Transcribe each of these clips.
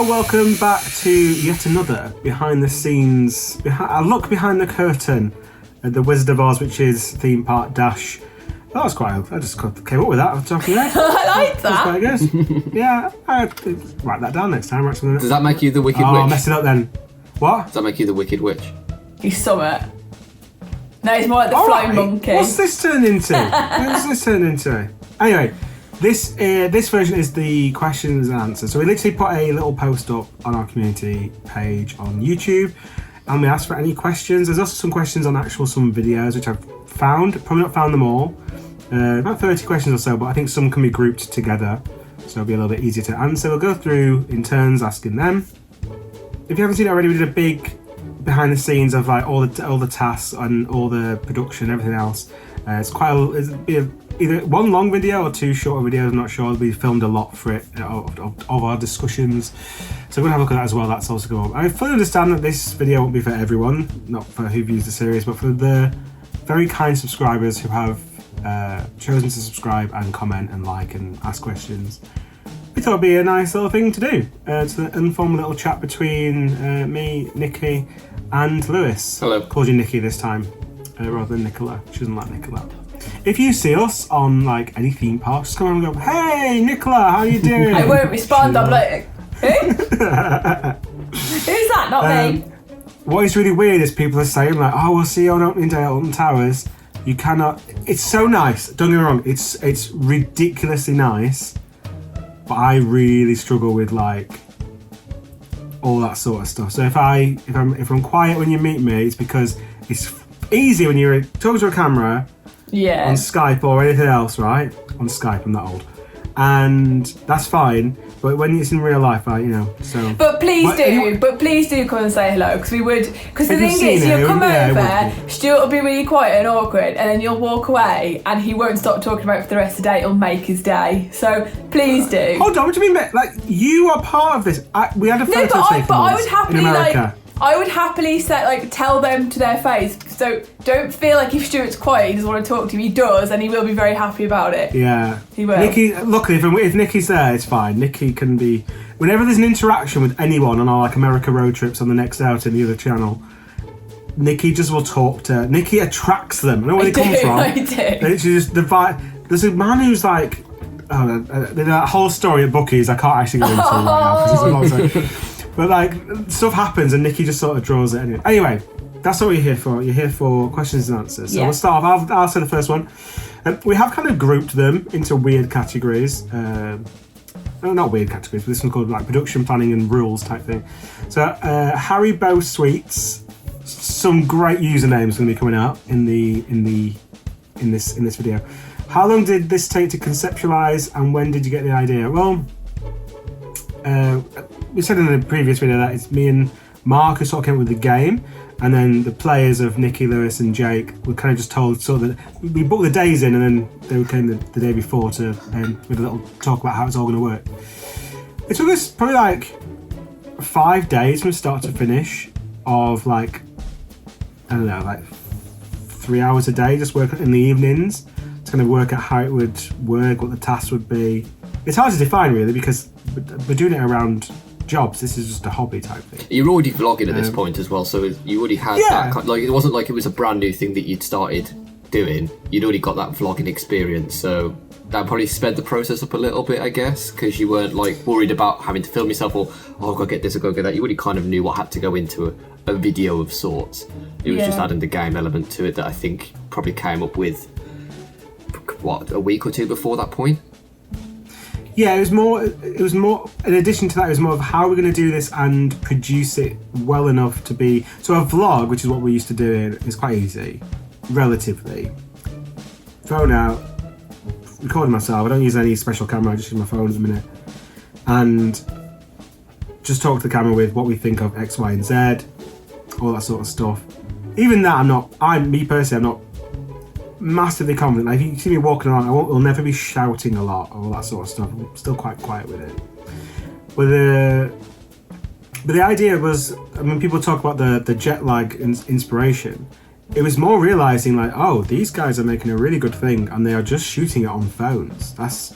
welcome back to yet another behind the scenes, a look behind the curtain at the Wizard of Oz, which is theme park dash. That was quite. I just came up with that off the top of your head. I like that. Quite good. Yeah, I write that down next time. Does that make you the Wicked Witch? Oh, mess it up then. What? Does that make you the Wicked Witch? He's Summit. No, he's more like the flying monkey. What's this turned into? What's this turned into? Anyway, this version is the questions and answers. So we literally put a little post up on our community page on YouTube, and we asked for any questions. There's also some questions on some videos which I've found. Probably not found them all. About 30 questions or so, but I think some can be grouped together, so it'll be a little bit easier to answer. We'll go through in turns asking them. If you haven't seen it already, we did a big behind the scenes of like all the tasks and all the production, everything else. It's either one long video or two shorter videos. I'm not sure. We filmed a lot for it of our discussions, so we're gonna have a look at that as well. That's also going on. I fully understand that this video won't be for everyone, not for who views the series, but for the very kind subscribers who have chosen to subscribe and comment and like and ask questions. We thought it'd be a nice little thing to do. It's an informal little chat between me, Nikki, and Lewis. Hello. Called you Nikki this time, rather than Nicola. She doesn't like Nicola. If you see us on like any theme park, just come on and go, "Hey, Nicola, how you doing?" I won't respond. I'm like, who? Who's that? Not me. What is really weird is people are saying like, "Oh, we'll see you on opening day at Alton Towers." You cannot. It's so nice. Don't get me wrong. It's ridiculously nice, but I really struggle with like all that sort of stuff. So if I'm quiet when you meet me, it's because it's easy when you're talking to a camera. Yeah. On Skype or anything else, right? On Skype, I'm that old. And that's fine, but when it's in real life, so... But please do come and say hello, because the thing is, you'll come over, Stuart will be really quiet and awkward, and then you'll walk away, and he won't stop talking about it for the rest of the day. It'll make his day. So please do. Hold on, what do you mean? Like, you are part of this. We had a photo taken in America. I would happily tell them to their face. So don't feel like if Stuart's quiet, he doesn't want to talk to you. He does, and he will be very happy about it. Yeah, he will. Nikki, luckily, if Nikki's there, it's fine. Nikki can be. Whenever there's an interaction with anyone on our America road trips on the next out in the other channel, Nikki just will talk to. Nikki attracts them. I know where they come from. I do. It's just the vibe. There's a man who's like, that whole story at Buc-ee's. I can't actually go into right now because it's a long time. But like stuff happens and Nikki just sort of draws it anyway. Anyway, that's what you're here for. You're here for questions and answers. So We'll start off. I'll say the first one. We have kind of grouped them into weird categories. Not weird categories, but this one's called like production planning and rules type thing. So Haribo Sweets. Some great usernames going to be coming out in this video. How long did this take to conceptualize, and when did you get the idea? Well. We said in the previous video that it's me and Mark who sort of came up with the game, and then the players of Nikki, Lewis and Jake were kind of just told sort of that we booked the days in, and then they came the day before to with a little talk about how it's all going to work. It took us probably like 5 days from start to finish of like, I don't know, like 3 hours a day, just working in the evenings to kind of work out how it would work, what the tasks would be. It's hard to define really because we're doing it around jobs. This is just a hobby type thing. You're already vlogging at this point as well, so you already had that. Like it wasn't like it was a brand new thing that you'd started doing. You'd already got that vlogging experience, so that probably sped the process up a little bit, I guess, because you weren't like worried about having to film yourself or I've got to get this or go get that. You already kind of knew what had to go into a video of sorts. It was just adding the game element to it that I think probably came up with a week or two before that point. Yeah, it was more, in addition to that, it was more of how we're going to do this and produce it well enough to be... So a vlog, which is what we used to do, is quite easy, relatively. Phone out, recording myself. I don't use any special camera, I just use my phone at the minute. And just talk to the camera with what we think of X, Y, and Z, all that sort of stuff. Even that, I'm not massively confident. Like, if you see me walking along, I'll never be shouting a lot, all that sort of stuff. I'm still quite quiet with it. But the idea was, I mean, people talk about the jet lag inspiration. It was more realizing like, oh, these guys are making a really good thing, and they are just shooting it on phones. That's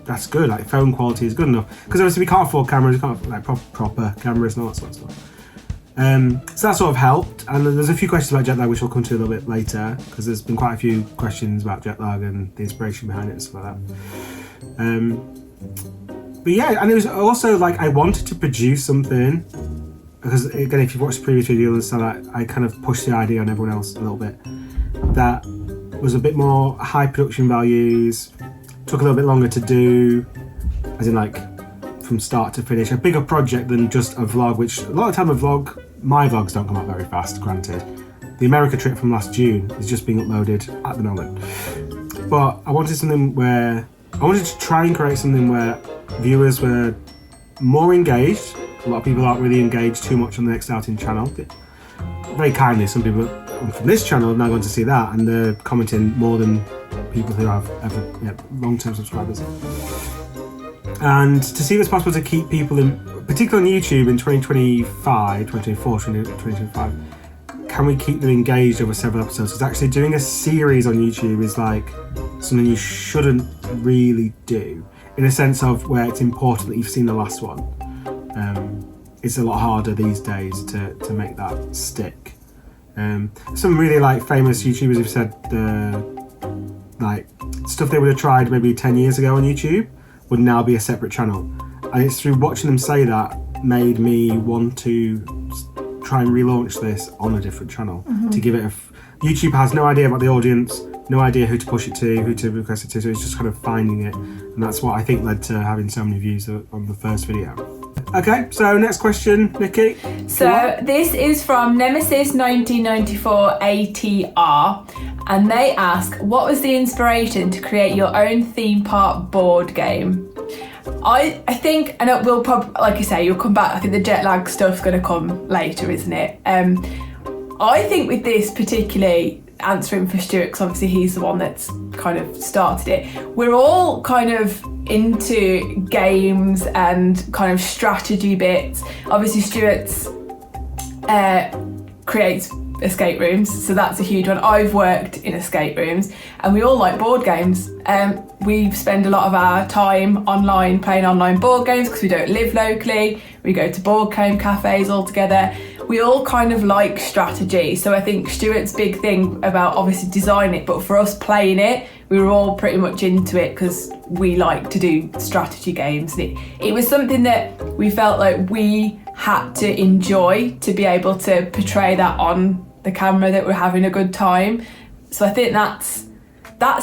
that's good. Like phone quality is good enough, because obviously we can't afford cameras, we can't afford, like proper cameras and all that sort of stuff. So that sort of helped, and there's a few questions about jet lag which we'll come to a little bit later, because there's been quite a few questions about jet lag and the inspiration behind it and stuff like that. But yeah, and it was also like I wanted to produce something, because again, if you've watched the previous video and stuff, I kind of pushed the idea on everyone else a little bit, that was a bit more high production values, took a little bit longer to do, as in like from start to finish, a bigger project than just a vlog, which a lot of time my vlogs don't come out very fast, granted. The America trip from last June is just being uploaded at the moment. But I wanted to try and create something where viewers were more engaged. A lot of people aren't really engaged too much on the Next Outing channel. Very kindly, some people from this channel are now going to see that, and they're commenting more than people who have long-term subscribers. And to see if it's possible to keep people in, particularly on YouTube in 2025, can we keep them engaged over several episodes? Because actually doing a series on YouTube is like something you shouldn't really do, in a sense of where it's important that you've seen the last one. It's a lot harder these days to make that stick. Some really like famous YouTubers have said like stuff they would have tried maybe 10 years ago on YouTube would now be a separate channel, and it's through watching them say that made me want to try and relaunch this on a different channel. To give it YouTube has no idea about the audience, no idea who to push it to, who to request it to, so it's just kind of finding it, and that's what I think led to having so many views on the first video. Okay, so next question, Nikki. So this is from Nemesis1994 ATR, and they ask, what was the inspiration to create your own theme park board game? I think, and it will probably, like you say, you'll come back, I think the jet lag stuff's going to come later, isn't it? I think with this particularly, answering for Stuart, because obviously he's the one that's kind of started it, we're all kind of into games and kind of strategy bits. Obviously Stuart's creates escape rooms, so that's a huge one. I've worked in escape rooms, and we all like board games. We spend a lot of our time online playing online board games because we don't live locally. We go to board game cafes all together. We all kind of like strategy, so I think Stuart's big thing about obviously designing it, but for us playing it, we were all pretty much into it because we like to do strategy games. And it was something that we felt like we had to enjoy to be able to portray that on the camera, that we're having a good time. So I think that's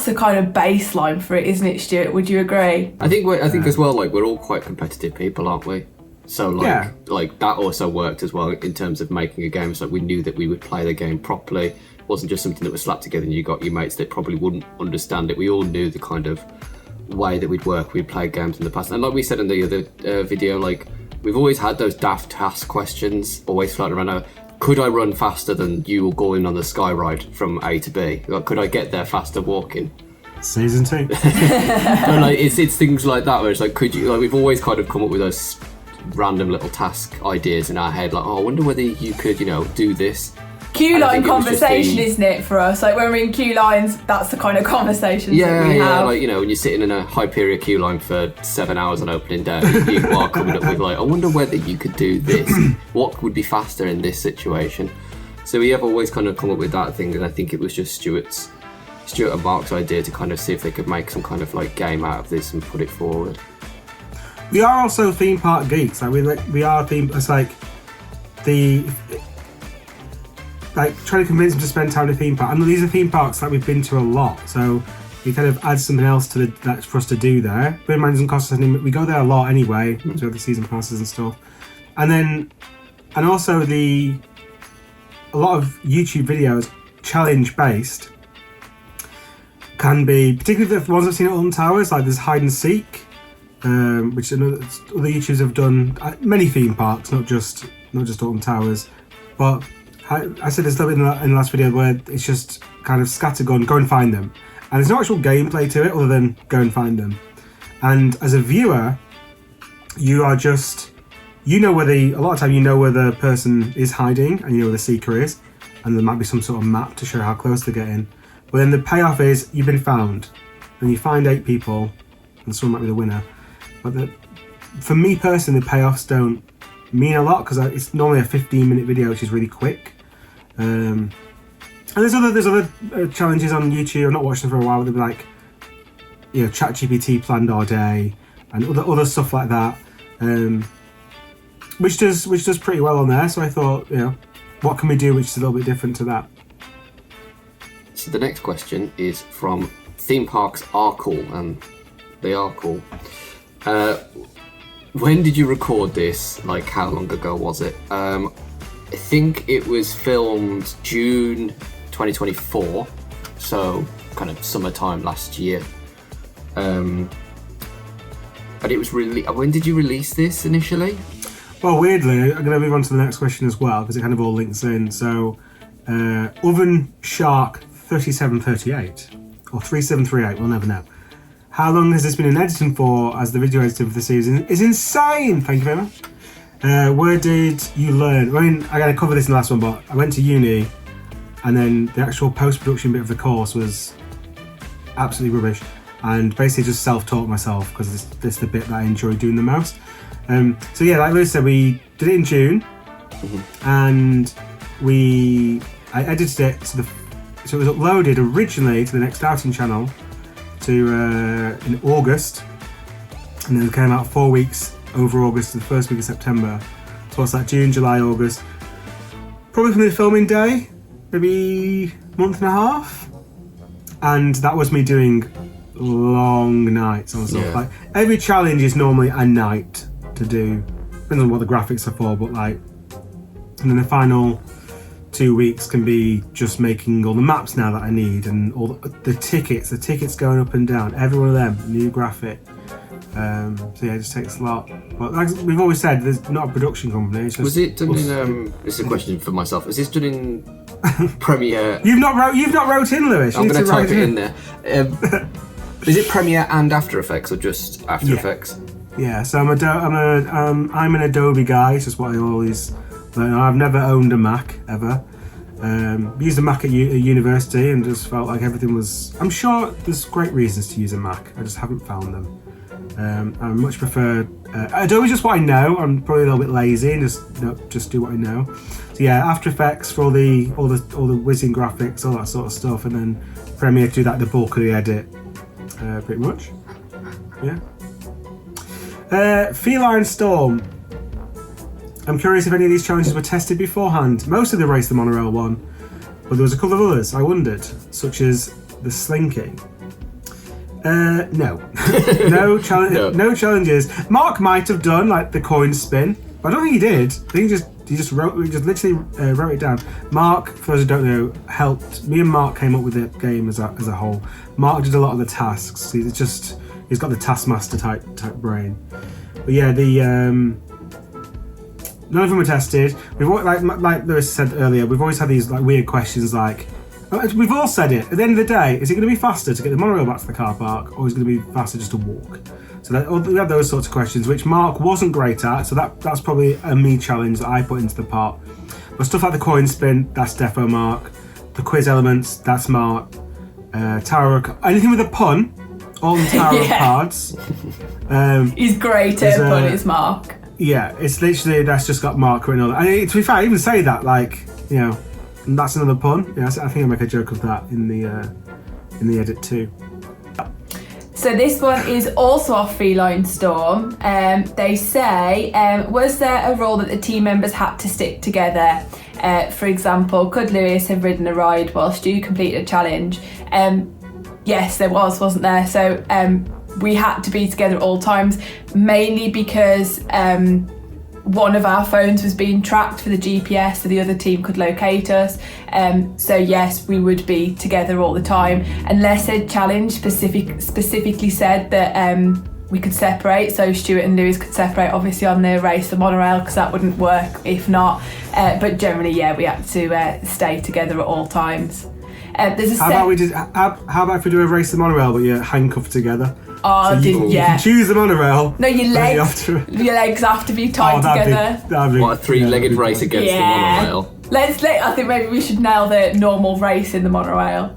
the kind of baseline for it, isn't it, Stuart? Would you agree? I think as well, like, we're all quite competitive people, aren't we? So like that also worked as well in terms of making a game. So we knew that we would play the game properly. It wasn't just something that was slapped together and you got your mates that probably wouldn't understand it. We all knew the kind of way that we'd work. We'd played games in the past, and like we said in the other video, like we've always had those daft task questions always floating around. Could I run faster than you going on the sky ride from A to B? Like, could I get there faster walking? Season 2. And like it's things like that where it's like, could you, like, we've always kind of come up with those random little task ideas in our head, like, oh, I wonder whether you could, do this. Queue line conversation, isn't it, for us? Like when we're in queue lines, that's the kind of conversations that we have. Like, when you're sitting in a Hyperion queue line for 7 hours on opening day, you are coming up with like, I wonder whether you could do this. What would be faster in this situation? So we have always kind of come up with that thing, and I think it was just Stuart and Mark's idea to kind of see if they could make some kind of like game out of this and put it forward. We are also theme park geeks. Like we are theme. It's like trying to convince them to spend time in a theme park. And these are theme parks that we've been to a lot, so it kind of adds something else to that for us to do there. Bear in mind, it doesn't cost us anything. We go there a lot anyway, to have the season passes and stuff. And also a lot of YouTube videos, challenge based, can be, particularly the ones I've seen at Alton Towers, like there's hide and seek. Which other YouTubers have done many theme parks, not just Alton Towers. But I said there's a little bit in the last video where it's just kind of scattergun, go and find them, and there's no actual gameplay to it other than go and find them. And as a viewer, you are just, a lot of time you know where the person is hiding and you know where the seeker is, and there might be some sort of map to show how close they're getting. But then the payoff is you've been found, and you find 8 people. and someone might be the winner. But for me personally, the payoffs don't mean a lot because it's normally a 15-minute video, which is really quick. And there's other challenges on YouTube. I've not watched them for a while. They'll be like, ChatGPT planned our day and other stuff like that, which does pretty well on there. So I thought, what can we do which is a little bit different to that? So the next question is from Theme Parks Are Cool, and they are cool. When did you record this? Like, how long ago was it? I think it was filmed June 2024, so kind of summertime last year. And it was really. When did you release this initially? Well, weirdly, I'm going to move on to the next question as well because it kind of all links in. So, Oven Shark 3738 or 3738, we'll never know. How long has this been in editing for? As the video editing for the season is insane. Thank you very much. Where did you learn? I mean, I got to cover this in the last one, but I went to uni, and then the actual post-production bit of the course was absolutely rubbish, and basically just self-taught myself because this is the bit that I enjoy doing the most. So yeah, like Lewis said, we did it in June, and I edited it so it was uploaded originally to the Next Outing channel in August, and then it came out 4 weeks over August to the first week of September. So what's that? June, July, August. Probably from the filming day, maybe month and a half, and that was me doing long nights on stuff. Like every challenge is normally a night to do, depends on what the graphics are for, but and then the final 2 weeks can be just making all the maps now that I need, and all the tickets going up and down, every one of them, new graphic. So yeah, it just takes a lot. But like we've always said, there's not a production company. It's just was it done in? This is a question for myself. Is this done in Premiere? You've not wrote in, Lewis. I'm going to type it in there. Is it Premiere and After Effects or just After Effects? Yeah. So I'm an Adobe guy. It's just what I always. I've never owned a Mac ever. Used a Mac at university and just felt like everything was. I'm sure there's great reasons to use a Mac. I just haven't found them. I much prefer Adobe's just what I know. I'm probably a little bit lazy and just do what I know. So yeah, After Effects for all the whizzing graphics, all that sort of stuff, and then Premiere to do the bulk of the edit, pretty much. Yeah. Feline Storm. I'm curious if any of these challenges were tested beforehand. Most of the Race the Monorail one, but there was a couple of others I wondered, such as the Slinky. No. No challenges. Mark might have done like the coin spin, but I don't think he did. I think he just literally wrote it down. Mark, for those who don't know, helped me and Mark came up with the game as a whole. Mark did a lot of the tasks. He's got the taskmaster type brain. But yeah, none of them were tested. We've like Lewis said earlier, we've always had these like weird questions like. We've all said it. At the end of the day, is it going to be faster to get the monorail back to the car park, or is it going to be faster just to walk? So we had those sorts of questions, which Mark wasn't great at. So that's probably a me challenge that I put into the pot. But stuff like the coin spin, that's defo Mark. The quiz elements, that's Mark. Tower, anything with a pun, all the Tower of Cards. He's great at pun, it's Mark. Yeah, it's literally that's just got Mark written on it. And to be fair, I even say that and that's another pun. Yeah, I think I make a joke of that in the edit too. So this one is also off Feline Storm. They say, was there a rule that the team members had to stick together? For example, could Lewis have ridden a ride while Stu completed a challenge? Yes, there was, wasn't there? So we had to be together at all times, mainly because one of our phones was being tracked for the GPS so the other team could locate us. So yes, we would be together all the time, unless a challenge specifically said that we could separate, so Stuart and Lewis could separate obviously on the Race the Monorail, because that wouldn't work if not. But generally, yeah, we had to stay together at all times. How about if we do a Race the Monorail but you're handcuffed together? Oh, so you can choose the monorail. No, your legs have to be tied together. What a three-legged race against the monorail. I think maybe we should nail the normal race in the monorail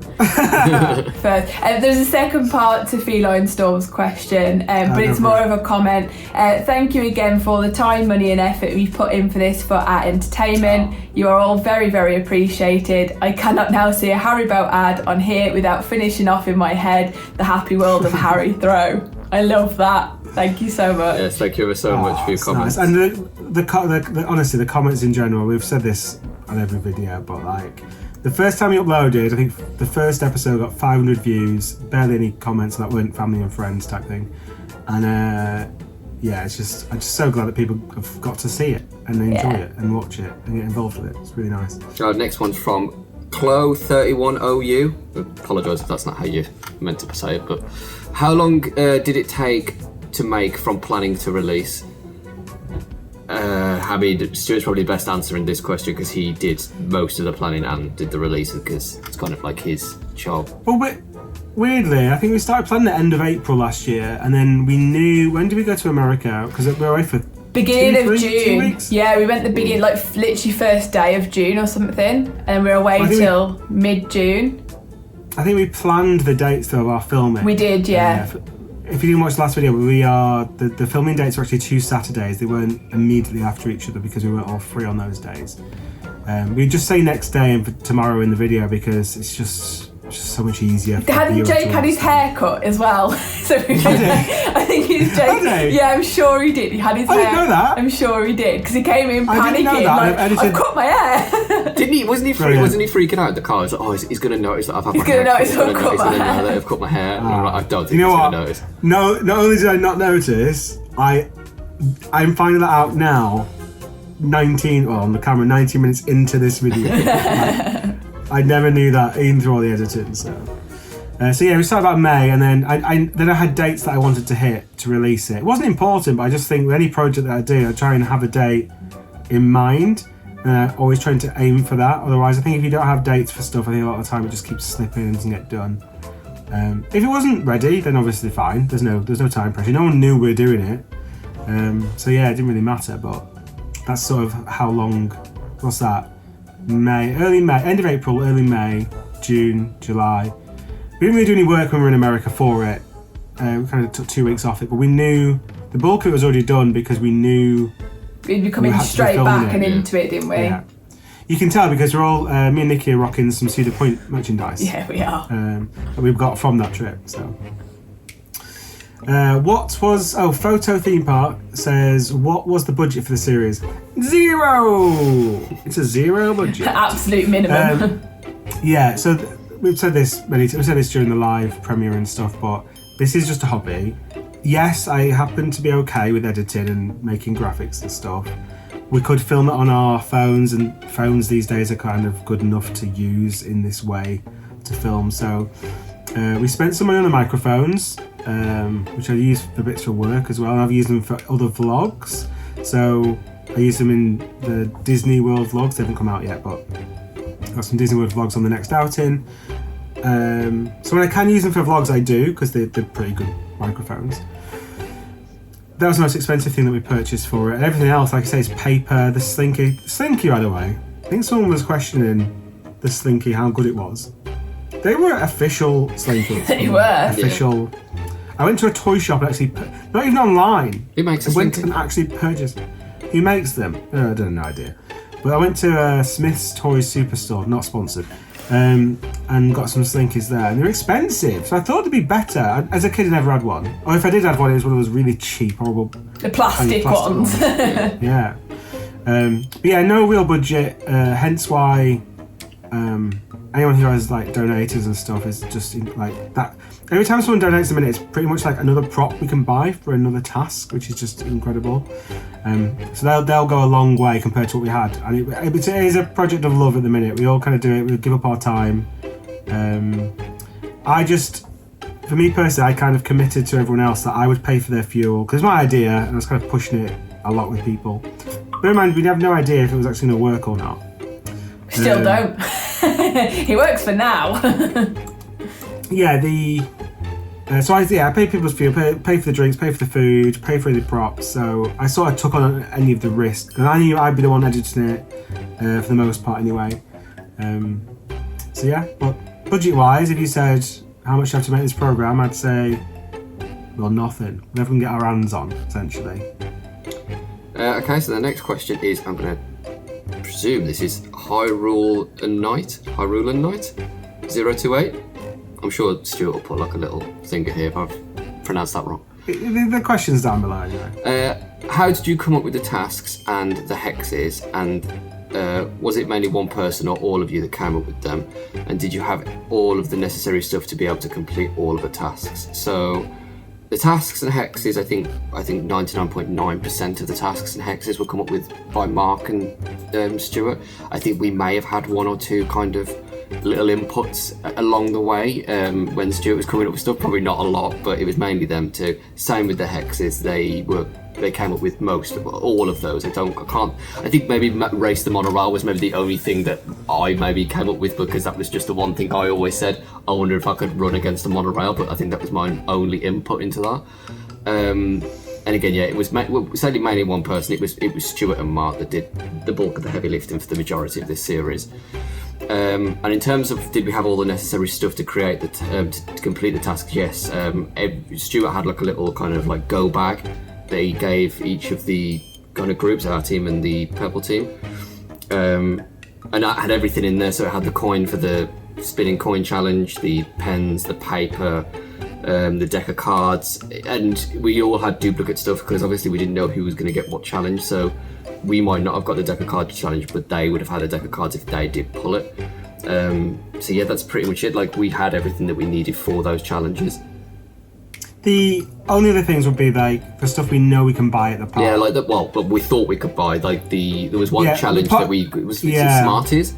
first. There's a second part to Feline Storm's question, but it's more of a comment. Thank you again for all the time, money and effort we put in for this for our entertainment. You are all very, very appreciated. I cannot now see a Haribo ad on here without finishing off in my head the happy world of Harry Throw. I love that. Thank you so much. Yes, thank you ever so much for your comments. Nice. And honestly, the comments in general, we've said this on every video, but like the first time we uploaded, I think the first episode got 500 views, barely any comments that weren't family and friends type thing. And I'm just so glad that people have got to see it and enjoy it and watch it and get involved with it. It's really nice. Next one's from Chloe31OU. I apologise if that's not how you meant to say it, but how long did it take to make from planning to release? I mean, Stuart's probably best answering this question because he did most of the planning and did the releasing because it's kind of like his job. Well, weirdly, I think we started planning at the end of April last year, and then we knew, when did we go to America? Because we were away for beginning of June. 2 weeks? Yeah, we went the beginning, like literally first day of June or something, and we were away till mid-June. I think we planned the dates though of our filming. We did, yeah. If you didn't watch the last video, the filming dates were actually 2 Saturdays. They weren't immediately after each other because we weren't all free on those days. We just say next day and for tomorrow in the video because it's just so much easier. Hadn't Jake had his hair cut as well? So I think he's Jake. Yeah, I'm sure he did. He had his hair. I didn't know that. I'm sure he did because he came in panicking. I've cut my hair. Didn't he? Wasn't he freaking out in the car? He was like, he's going to notice that I've had my hair. He's going to notice that I've cut my hair. And I'm like, I don't think he's going to notice. No, not only did I not notice, I'm finding that out now. 19 minutes into this video. I never knew that even through all the editing. So yeah, we started about May, and then I had dates that I wanted to hit to release it. It wasn't important, but I just think with any project that I do, I try and have a date in mind. Always trying to aim for that. Otherwise, I think if you don't have dates for stuff, I think a lot of the time it just keeps slipping and doesn't get done. If it wasn't ready, then obviously fine. There's no time pressure. No one knew we were doing it. So yeah, it didn't really matter. But that's sort of how long. What's that? Early May, end of April, early May, June, July. We didn't really do any work when we were in America for it. We kind of took 2 weeks off it, but we knew the bulk of it was already done because we knew we'd be coming straight back and into it, didn't we? Yeah. You can tell because we're all, me and Nikki are rocking some Cedar Point merchandise. Yeah, we are. That we've got from that trip. So, Photo Theme Park says, what was the budget for the series? 0! It's a 0 budget. Absolute minimum. Yeah, so we've said this we've said this during the live premiere and stuff, but this is just a hobby. Yes, I happen to be okay with editing and making graphics and stuff. We could film it on our phones, and phones these days are kind of good enough to use in this way to film. So we spent some money on the microphones, which I use for bits for work as well, and I've used them for other vlogs. So I use them in the Disney World vlogs. They haven't come out yet, but I've got some Disney World vlogs on the next outing. So when I can use them for vlogs, I do, because they're pretty good microphones. That was the most expensive thing that we purchased for it. And everything else, like I say, is paper. The Slinky, by the way. I think someone was questioning the Slinky, how good it was. They were official Slinkies. They were. Official. Yeah. I went to a toy shop and actually, not even online. Who makes a went Slinky? And actually purchased. Who makes them? I don't have no idea. But I went to Smith's Toys Superstore, not sponsored, and got some Slinkies there. And they're expensive, so I thought it'd be better. As a kid, I never had one. Or if I did have one, it was one of those really cheap, horrible... The plastic ones. Yeah. But yeah, no real budget, hence why anyone who has like donators and stuff is just like that. Every time someone donates a minute, it's pretty much like another prop we can buy for another task, which is just incredible. So they'll go a long way compared to what we had, and it is a project of love at the minute. We all kind of do it. We give up our time. For me personally, I kind of committed to everyone else that I would pay for their fuel because it's my idea, and I was kind of pushing it a lot with people. Bear in mind, we have no idea if it was actually going to work or not. Still don't. He works for now. Yeah, so I pay people's fuel, pay for the drinks, pay for the food, pay for the props. So I sort of took on any of the risk, and I knew I'd be the one editing it. for the most part anyway. So yeah, but budget-wise, if you said how much do you have to make this programme, I'd say, well, nothing. Whatever we can get our hands on, essentially. Okay, so the next question is, I'm going to presume this is Hyrule and Night 028. I'm sure Stuart will put like a little finger here if I've pronounced that wrong. The question's down below anyway. How did you come up with the tasks and the hexes, and was it mainly one person or all of you that came up with them, and did you have all of the necessary stuff to be able to complete all of the tasks? So the tasks and hexes, I think 99.9% of the tasks and hexes were come up with by Mark and Stuart. I think we may have had one or two kind of little inputs along the way when Stuart was coming up with stuff, probably not a lot, but it was mainly them too. Same with the hexes, they came up with most of all of those. I think maybe Race the Monorail was maybe the only thing that I maybe came up with, because that was just the one thing I always said, I wonder if I could run against the monorail, but I think that was my only input into that. And again, yeah, it was certainly mainly one person. It was Stuart and Mark that did the bulk of the heavy lifting for the majority of this series. And in terms of did we have all the necessary stuff to create to complete the task? Yes. Stuart had like a little kind of like go bag that he gave each of the kind of groups, our team and the purple team, and that had everything in there. So it had the coin for the spinning coin challenge, the pens, the paper, the deck of cards, and we all had duplicate stuff because obviously we didn't know who was going to get what challenge. So we might not have got the deck of cards challenge, but they would have had a deck of cards if they did pull it. So yeah, that's pretty much it. Like, we had everything that we needed for those challenges. The only other things would be like the stuff we know we can buy at the park. Yeah, like that. Well, but we thought we could buy like there was one challenge that it was Smarties.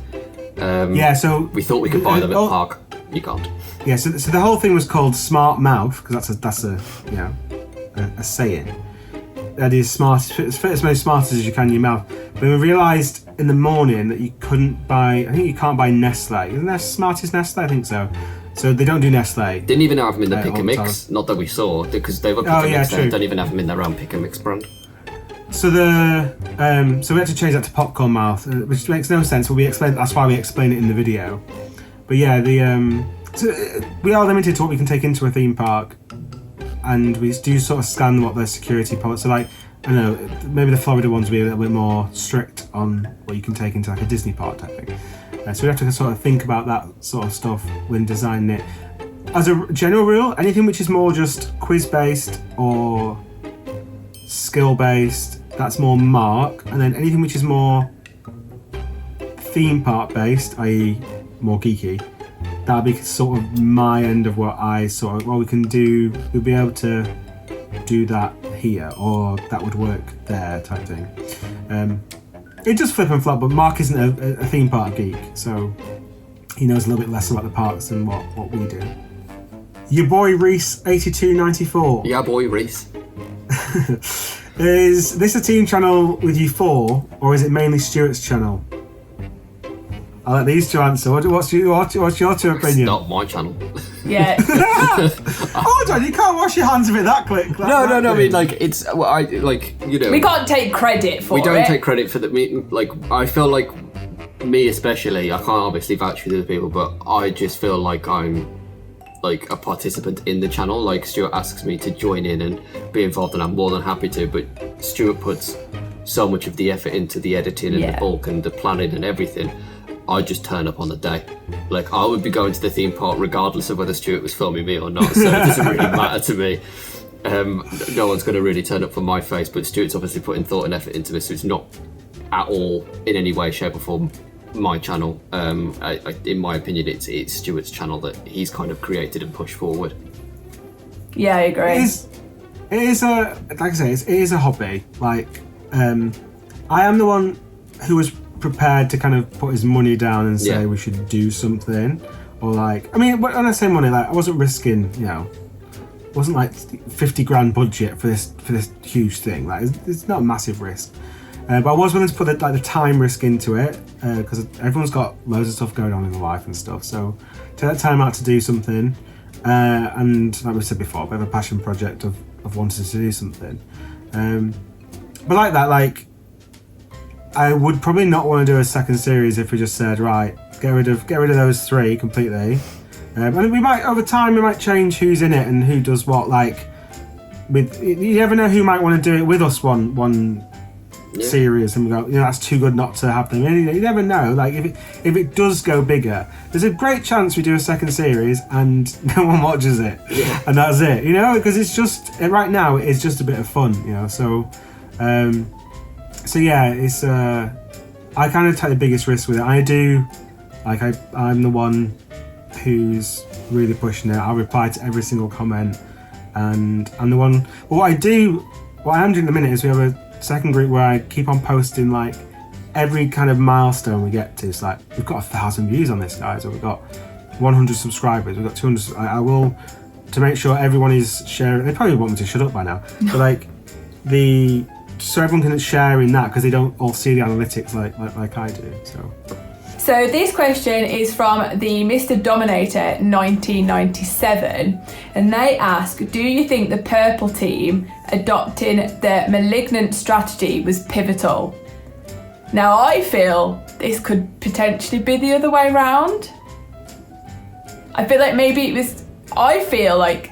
So we thought we could buy them at the park. You can't. Yeah, so the whole thing was called Smart Mouth because that's a saying. That is smart. Fit as many Smarties as you can in your mouth. But we realised in the morning that you couldn't buy. I think you can't buy Nestle. Isn't there Smarties Nestle? I think so. So they don't do Nestle. Didn't even have them in the Pick and Mix. Not that we saw, because they were Pick and Mix. They don't even have them in their own Pick and Mix brand. So so we had to change that to Popcorn Mouth, which makes no sense. That's why we explain it in the video. But yeah, so we are limited to what we can take into a theme park, and we do sort of scan what the security policy. So like, I don't know, maybe the Florida ones will be a little bit more strict on what you can take into like a Disney park type thing. So we have to sort of think about that sort of stuff when designing it. As a general rule, anything which is more just quiz-based or skill-based, that's more Mark. And then anything which is more theme park-based, i.e. more geeky, that'll be sort of my end of what I sort of, well, we can do, we'll be able to do that here, or that would work there type thing. It does flip and flop, but Mark isn't a theme park geek, so he knows a little bit less about the parks than what we do. Your boy Reese 8294. Yeah, boy Reese. Is this a team channel with you four, or is it mainly Stuart's channel? I'll let these two answer. What's your two opinion? It's not my channel. Yeah. Hold on, you can't wash your hands of it that quick. No. I mean, like, it's we can't take credit for it. We don't take credit for the like. I feel like me especially. I can't obviously vouch for the other people, but I just feel like I'm like a participant in the channel. Like, Stuart asks me to join in and be involved, and I'm more than happy to. But Stuart puts so much of the effort into the editing and the bulk and the planning and everything. I just turn up on the day. Like, I would be going to the theme park regardless of whether Stuart was filming me or not, so it doesn't really matter to me. No one's going to really turn up for my face, but Stuart's obviously putting thought and effort into this, so it's not at all in any way, shape or form my channel. In my opinion, it's Stuart's channel that he's kind of created and pushed forward. Yeah, I agree. It is a, like I say, it is a hobby. Like, I am the one who was prepared to kind of put his money down and say we should do something, or like, I mean, when I say money, like, I wasn't risking, it wasn't like 50 grand budget for this huge thing. Like, it's not a massive risk, but I was willing to put the time risk into it, because everyone's got loads of stuff going on in their life and stuff. So take that time out to do something, and like we said before, a bit of a passion project of wanting to do something. But like that, like, I would probably not want to do a second series if we just said, right, get rid of those 3 completely. And we might, over time, we might change who's in it and who does what. Like, you never know who might want to do it with us one series, and we go, that's too good not to have them. You never know. Like, if it does go bigger, there's a great chance we do a second series and no one watches it, and that's it. Because it's just right now it's just a bit of fun. So yeah, it's I kind of take the biggest risk with it. I do, like I'm the one who's really pushing it. I'll reply to every single comment, and I'm the one. Well, what I am doing at the minute is we have a second group where I keep on posting like every kind of milestone we get to. It's like, we've got 1,000 views on this, guys, or we've got 100 subscribers, we've got 200. I will, to make sure everyone is sharing. They probably want me to shut up by now, but like so everyone can share in that, because they don't all see the analytics like I do. So this question is from the Mr. Dominator 1997, and they ask, do you think the purple team adopting the malignant strategy was pivotal? Now, I feel this could potentially be the other way around. I feel like maybe I feel like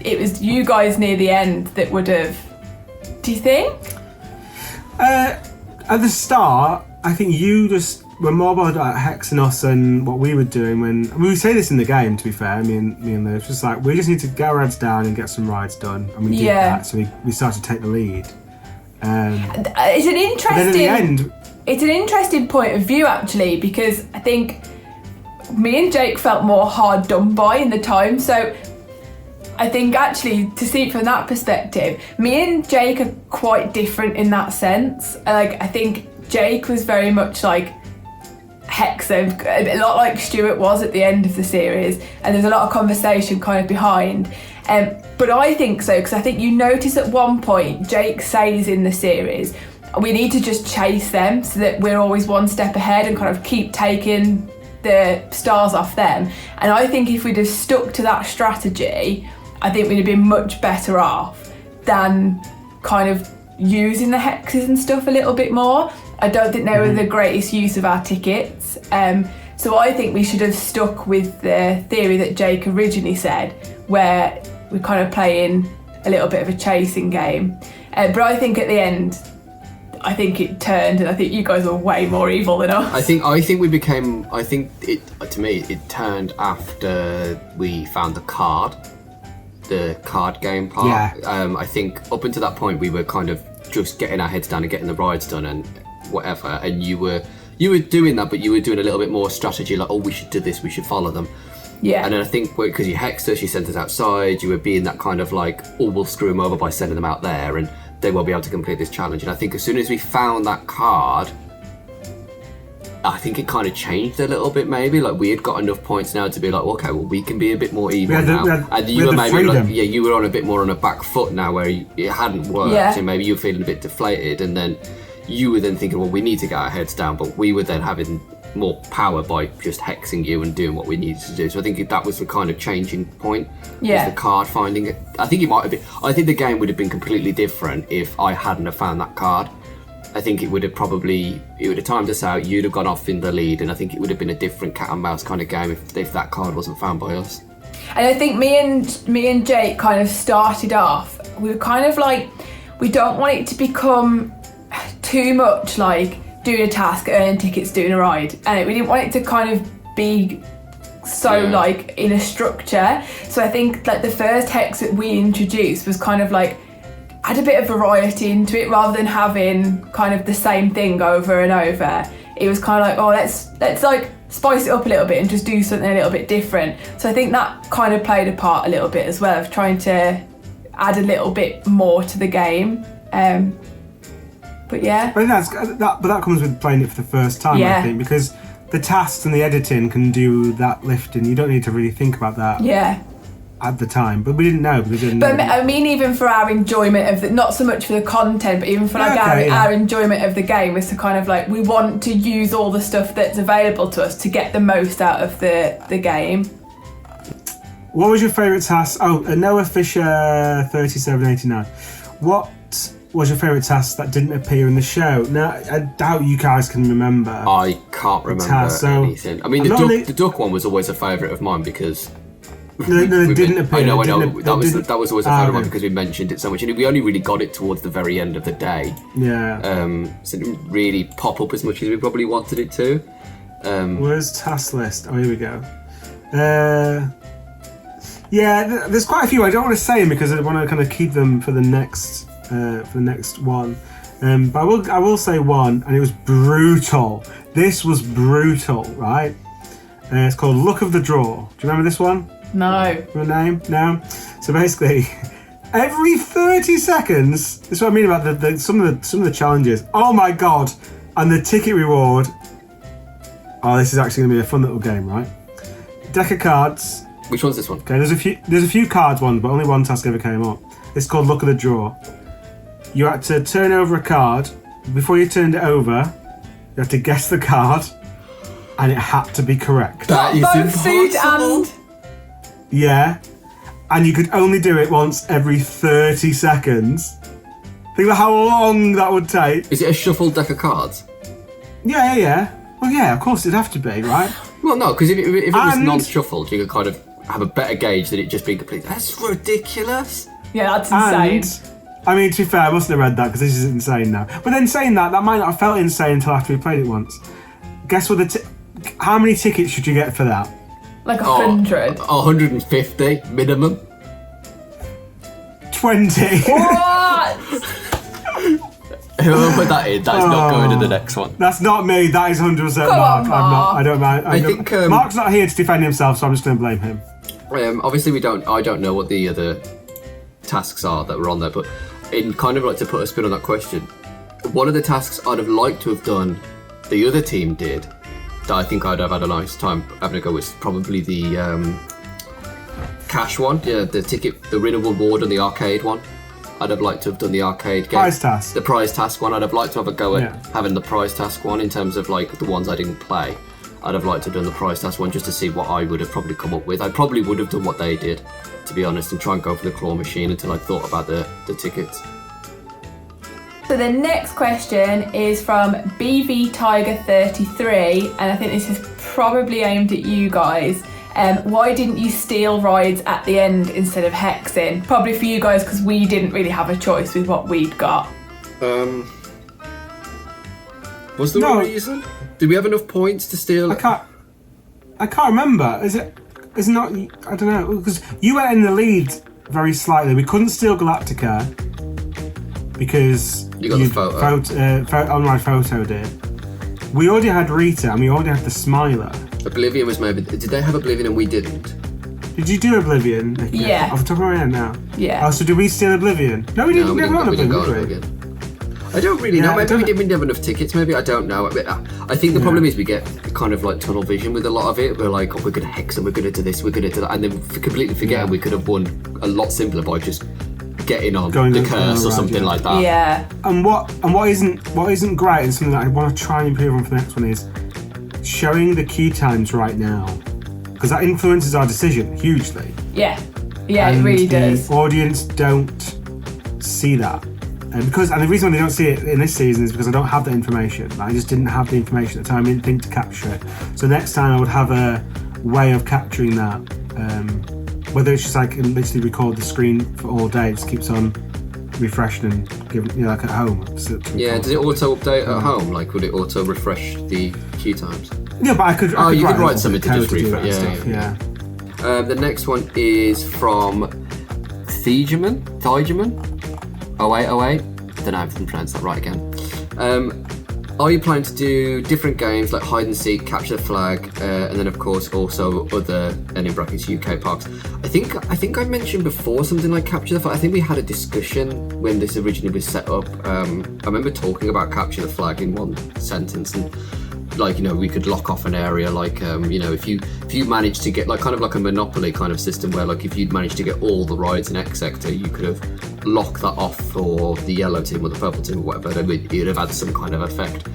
it was you guys near the end that would have. Do you think? At the start, I think you just were more bothered about hexing us and what we were doing. We say this in the game, to be fair, me and Liv, just like, we just need to get our heads down and get some rides done, and we did that. So we started to take the lead. It's an interesting. Then at the end, it's an interesting point of view, actually, because I think me and Jake felt more hard done by in the time. So I think, actually, to see it from that perspective, me and Jake are quite different in that sense. Like, I think Jake was very much like hexer, a lot like Stuart was at the end of the series, and there's a lot of conversation kind of behind. But I think so, because I think you notice at one point Jake says in the series, we need to just chase them so that we're always one step ahead and kind of keep taking the stars off them. And I think if we'd have stuck to that strategy, I think we'd have been much better off than kind of using the hexes and stuff a little bit more. I don't think they were the greatest use of our tickets. So I think we should have stuck with the theory that Jake originally said, where we're kind of playing a little bit of a chasing game. But I think at the end, I think it turned, and I think you guys were way more evil than us. I think to me it turned after we found the card game part. Yeah. I think up until that point we were kind of just getting our heads down and getting the rides done and whatever, and you were doing that, but you were doing a little bit more strategy, like, oh, we should do this, we should follow them. Yeah. And then I think because you hexed us, you sent us outside, you were being that kind of like, oh, we'll screw them over by sending them out there and they won't be able to complete this challenge. And I think as soon as we found that card, I think it kind of changed a little bit, maybe. Like, we had got enough points now to be like, okay, well, we can be a bit more evil now. And you were maybe like, you were on a bit more on a back foot now, where it hadn't worked, and maybe you were feeling a bit deflated. And then you were then thinking, well, we need to get our heads down, but we were then having more power by just hexing you and doing what we needed to do. So I think that was the kind of changing point. Was the card finding it. I think it might have been. I think the game would have been completely different if I hadn't have found that card. I think it would have timed us out. You'd have gone off in the lead, and I think it would have been a different cat and mouse kind of game if that card wasn't found by us. And I think me and Jake kind of started off. We were kind of like, we don't want it to become too much like doing a task, earning tickets, doing a ride, and we didn't want it to kind of be so like in a structure. So I think like the first hex that we introduced was kind of like had a bit of variety into it, rather than having kind of the same thing over and over. It was kind of like, oh, let's like spice it up a little bit and just do something a little bit different. So I think that kind of played a part a little bit as well, of trying to add a little bit more to the game. But yeah. But that comes with playing it for the first time, I think, because the tasks and the editing can do that lifting. You don't need to really think about that. Yeah. At the time, but we didn't know. But I mean, even for our enjoyment of not so much for the content, but even for our enjoyment of the game, was to kind of like, we want to use all the stuff that's available to us to get the most out of the game. What was your favourite task? Oh, Noah Fisher 3789. What was your favourite task that didn't appear in the show? Now, I doubt you guys can remember. I can't remember anything. I mean, the duck one was always a favourite of mine because... No, it didn't appear. I know. That was always a favourite one because we mentioned it so much. And we only really got it towards the very end of the day. Yeah. So it didn't really pop up as much as we probably wanted it to. Where's task list? Oh, here we go. Yeah, there's quite a few. I don't want to say them because I want to kind of keep them for the next one. But I will say one, and it was brutal. This was brutal, right? It's called Luck of the Draw. Do you remember this one? No. Your name? No. So basically, every 30 seconds. This is what I mean about some of the challenges. Oh my god! And the ticket reward. Oh, this is actually going to be a fun little game, right? Deck of cards. Which one's this one? Okay, there's a few cards ones, but only one task ever came up. It's called Luck of the Draw. You had to turn over a card. Before you turned it over, you had to guess the card, and it had to be correct. That is impossible. Yeah, and you could only do it once every 30 seconds. Think about how long that would take. Is it a shuffled deck of cards? Yeah. Well, yeah, of course it'd have to be, right? Well, no, because if it was non-shuffled, you could kind of have a better gauge than it just being complete. That's ridiculous. Yeah, that's insane. And, I mean, to be fair, I mustn't have read that because this is insane now. But then saying that might not have felt insane until after we played it once. Guess what? How many tickets should you get for that? Like 100. 150 minimum. 20. What? Whoever put that in, that's not going to the next one. That's not me. That is 100% Come Mark. on, Mark. I don't mind. I think Mark's not here to defend himself, so I'm just going to blame him. Obviously, I don't know what the other tasks are that were on there, but in kind of like to put a spin on that question, one of the tasks I'd have liked to have done, the other team did, that I think I'd have had a nice time having a go was probably the cash one, the ticket, the winner reward and the arcade one. I'd have liked to have done the arcade game. Prize task. The prize task one. I'd have liked to have a go at having the prize task one in terms of like the ones I didn't play. I'd have liked to have done the prize task one just to see what I would have probably come up with. I probably would have done what they did, to be honest, and try and go for the claw machine until I thought about the tickets. So the next question is from BV Tiger 33, and I think this is probably aimed at you guys. Why didn't you steal rides at the end instead of hexing? Probably for you guys because we didn't really have a choice with what we'd got. Was there a reason? Did we have enough points to steal? I can't remember. Is it not? I don't know, because you were in the lead very slightly. We couldn't steal Galactica because you got the photo. Online photo did. We already had Rita and we already had the Smiler. Oblivion was maybe. Did they have Oblivion and we didn't? Did you do Oblivion? Yeah. Off the top of my head now. Yeah. Oh, so did we steal Oblivion? No, we didn't. We didn't go Oblivion. I don't really know. Maybe we didn't have enough tickets. Maybe I don't know. I think the problem is we get kind of like tunnel vision with a lot of it. We're like, oh, we're gonna hex and we're gonna do this, we're gonna do that, and then completely forgetting we could have won a lot simpler by just getting on the curse or something like that. Yeah. And what isn't great and something that I want to try and improve on for the next one is showing the queue times right now, because that influences our decision hugely. Yeah, it really does. The audience don't see that, and the reason why they don't see it in this season is because I don't have that information. I just didn't have the information at the time. I didn't think to capture it. So next time I would have a way of capturing that. Whether it's just like literally record the screen for all day, it just keeps on refreshing and giving, like at home. Yeah, does it auto update at home? Like, would it auto refresh the queue times? Yeah, but I could write something to just refresh. Yeah. The next one is from Thiegeman 0808. Don't know if I can pronounce that right again. Are you planning to do different games like hide and seek, capture the flag, and then of course also other, and in brackets, UK parks? I think I mentioned before something like capture the flag. I think we had a discussion when this originally was set up. I remember talking about capture the flag in one sentence, and like, we could lock off an area, like if you managed to get like kind of like a Monopoly kind of system where like if you'd managed to get all the rides in X sector, you could have locked that off for the yellow team or the purple team or whatever. It would have had some kind of effect.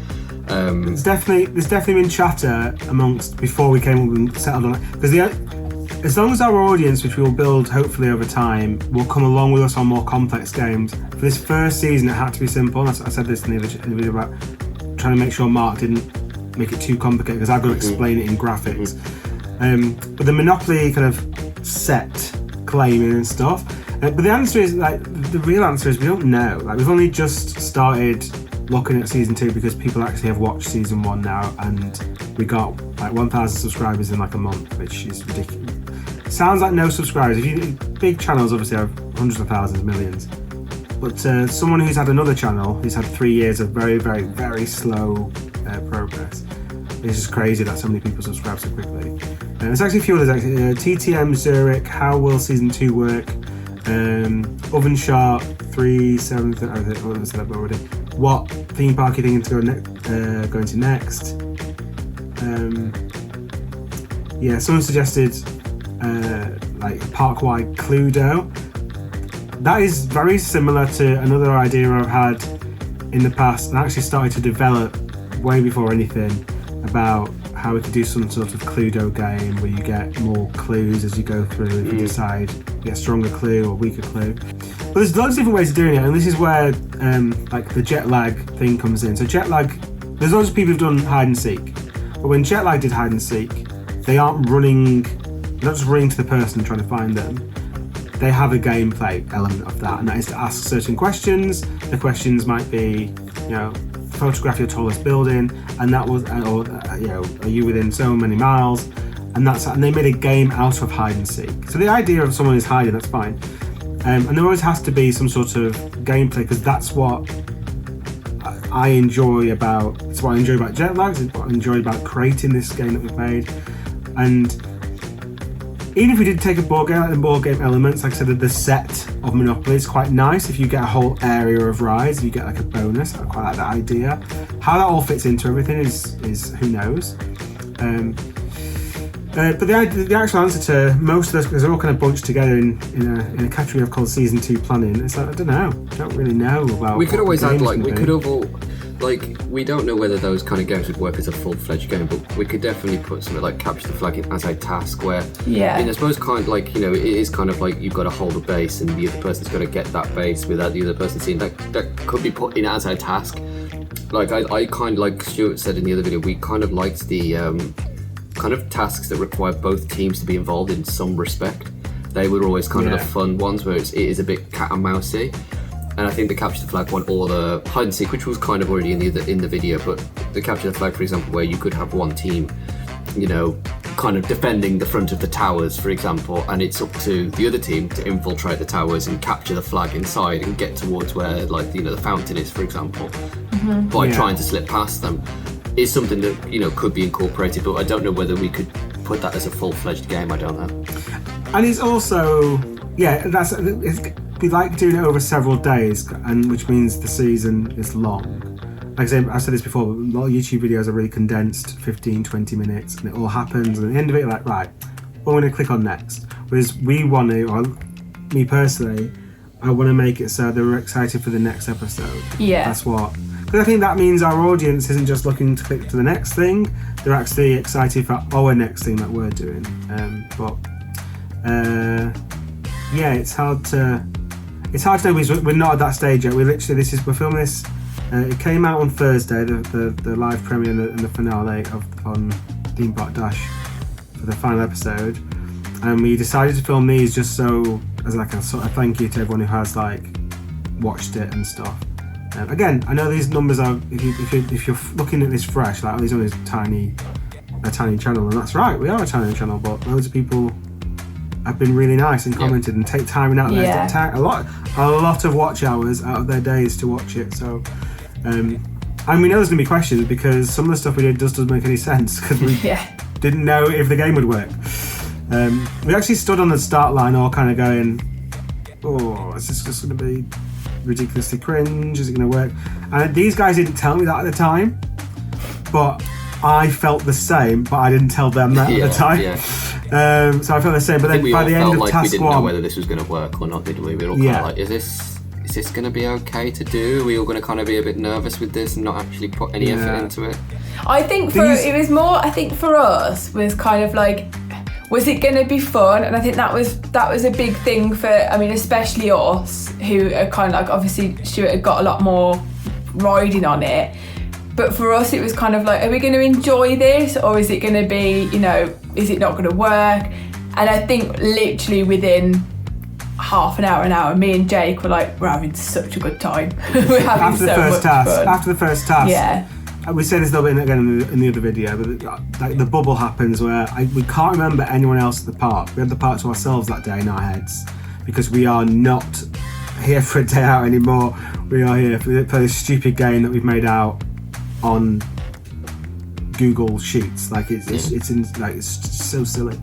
There's definitely been chatter amongst before we came up and settled on it, because as long as our audience, which we will build hopefully over time, will come along with us on more complex games. For this first season, it had to be simple. I said this in the video about trying to make sure Mark didn't make it too complicated because I've got to explain it in graphics. But the Monopoly kind of set claiming and stuff. But the answer is the real answer is we don't know. We've only just started looking at season 2 because people actually have watched season 1 now, and we got 1,000 subscribers in a month, which is ridiculous. Sounds like no subscribers. Big channels obviously have hundreds of thousands, millions. But someone who's had another channel who's had 3 years of very, very, very slow progress. It's just crazy that so many people subscribe so quickly. There's actually a few others. TTM Zurich, How Will Season 2 Work? Oven Shark 373 already. What theme park are you thinking to go into next? Someone suggested park-wide Cluedo. That is very similar to another idea I've had in the past, and actually started to develop way before anything, about how we could do some sort of Cluedo game where you get more clues as you go through and you decide you get a stronger clue or weaker clue. But there's loads of different ways of doing it, and this is where the jet lag thing comes in. So jet lag, there's loads of people who've done hide and seek, but when jet lag did hide and seek, they aren't running, they're not just running to the person and trying to find them. They have a gameplay element of that, and that is to ask certain questions. The questions might be, photograph your tallest building, and that was, are you within so many miles? And they made a game out of hide and seek. So the idea of someone is hiding, that's fine. And there always has to be some sort of gameplay, because that's what I enjoy about. It's what I enjoy about jet lags. It's what I enjoy about creating this game that we've made. And even if we did take a board game, the board game elements, like I said, the set of Monopoly is quite nice. If you get a whole area of rides, you get a bonus. I quite like that idea. How that all fits into everything is who knows. But the actual answer to most of those, because they're all kind of bunched together in a category I've called Season 2 planning. It's I don't know. I don't really know about. We could always add we don't know whether those kind of games would work as a full-fledged game, but we could definitely put something like Capture the Flag in as a task where, I suppose it is kind of like you've got to hold a base and the other person's got to get that base without the other person seeing. That could be put in as a task. I kind of, like Stuart said in the other video, we kind of liked the kind of tasks that require both teams to be involved in some respect. They were always kind of the fun ones where it is a bit cat and mousey. And I think the Capture the Flag one, or the hide and seek, which was kind of already in the video, but the Capture the Flag, for example, where you could have one team, kind of defending the front of the towers, for example, and it's up to the other team to infiltrate the towers and capture the flag inside and get towards where, the fountain is, for example, by trying to slip past them, is something that, could be incorporated, but I don't know whether we could put that as a full-fledged game. I don't know. And it's also, we like doing it over several days, and which means the season is long. Like I said this before, but a lot of YouTube videos are really condensed, 15-20 minutes, and it all happens, and at the end of it you're like, right, what am I going to click on next? Whereas we want to, or me personally, I want to make it so they're excited for the next episode. Yeah. That's what. Because I think that means our audience isn't just looking to click to the next thing, they're actually excited for our next thing that we're doing. It's hard to know because we're not at that stage yet. We're filming this. It came out on Thursday, the live premiere and the finale on Theme Park Dash for the final episode, and we decided to film these just so as a sort of thank you to everyone who has watched it and stuff. Again, I know these numbers are if you're looking at this fresh, these are a tiny channel, and that's right, we are a tiny channel, but loads of people have been really nice and commented and take time out there to take a lot of watch hours out of their days to watch it. So, and we know there's gonna be questions because some of the stuff we did doesn't make any sense because we didn't know if the game would work. We actually stood on the start line, all kind of going, "Oh, is this just gonna be ridiculously cringe? Is it gonna work?" And these guys didn't tell me that at the time, but I felt the same. But I didn't tell them that at the time. Yeah. So I felt the same, but then by the end of task 1, we didn't know whether this was going to work or not, did we? We were all kind of like, is this going to be okay to do? Are we all going to kind of be a bit nervous with this and not actually put any effort into it? I think for us was kind of was it going to be fun? And I think that was a big thing for, I mean, especially us, who are kind of like, obviously Stuart had got a lot more riding on it. But for us, it was kind of like, are we going to enjoy this? Or is it going to be, you know, is it not going to work? And I think literally within half an hour, me and Jake were like, we're having such a good time. We're having so much fun. After the first task. Yeah. We said this a little bit again in the other video, but like the bubble happens where we can't remember anyone else at the park. We had the park to ourselves that day in our heads because we are not here for a day out anymore. We are here for this stupid game that we've made out on Google Sheets. Like it's so silly.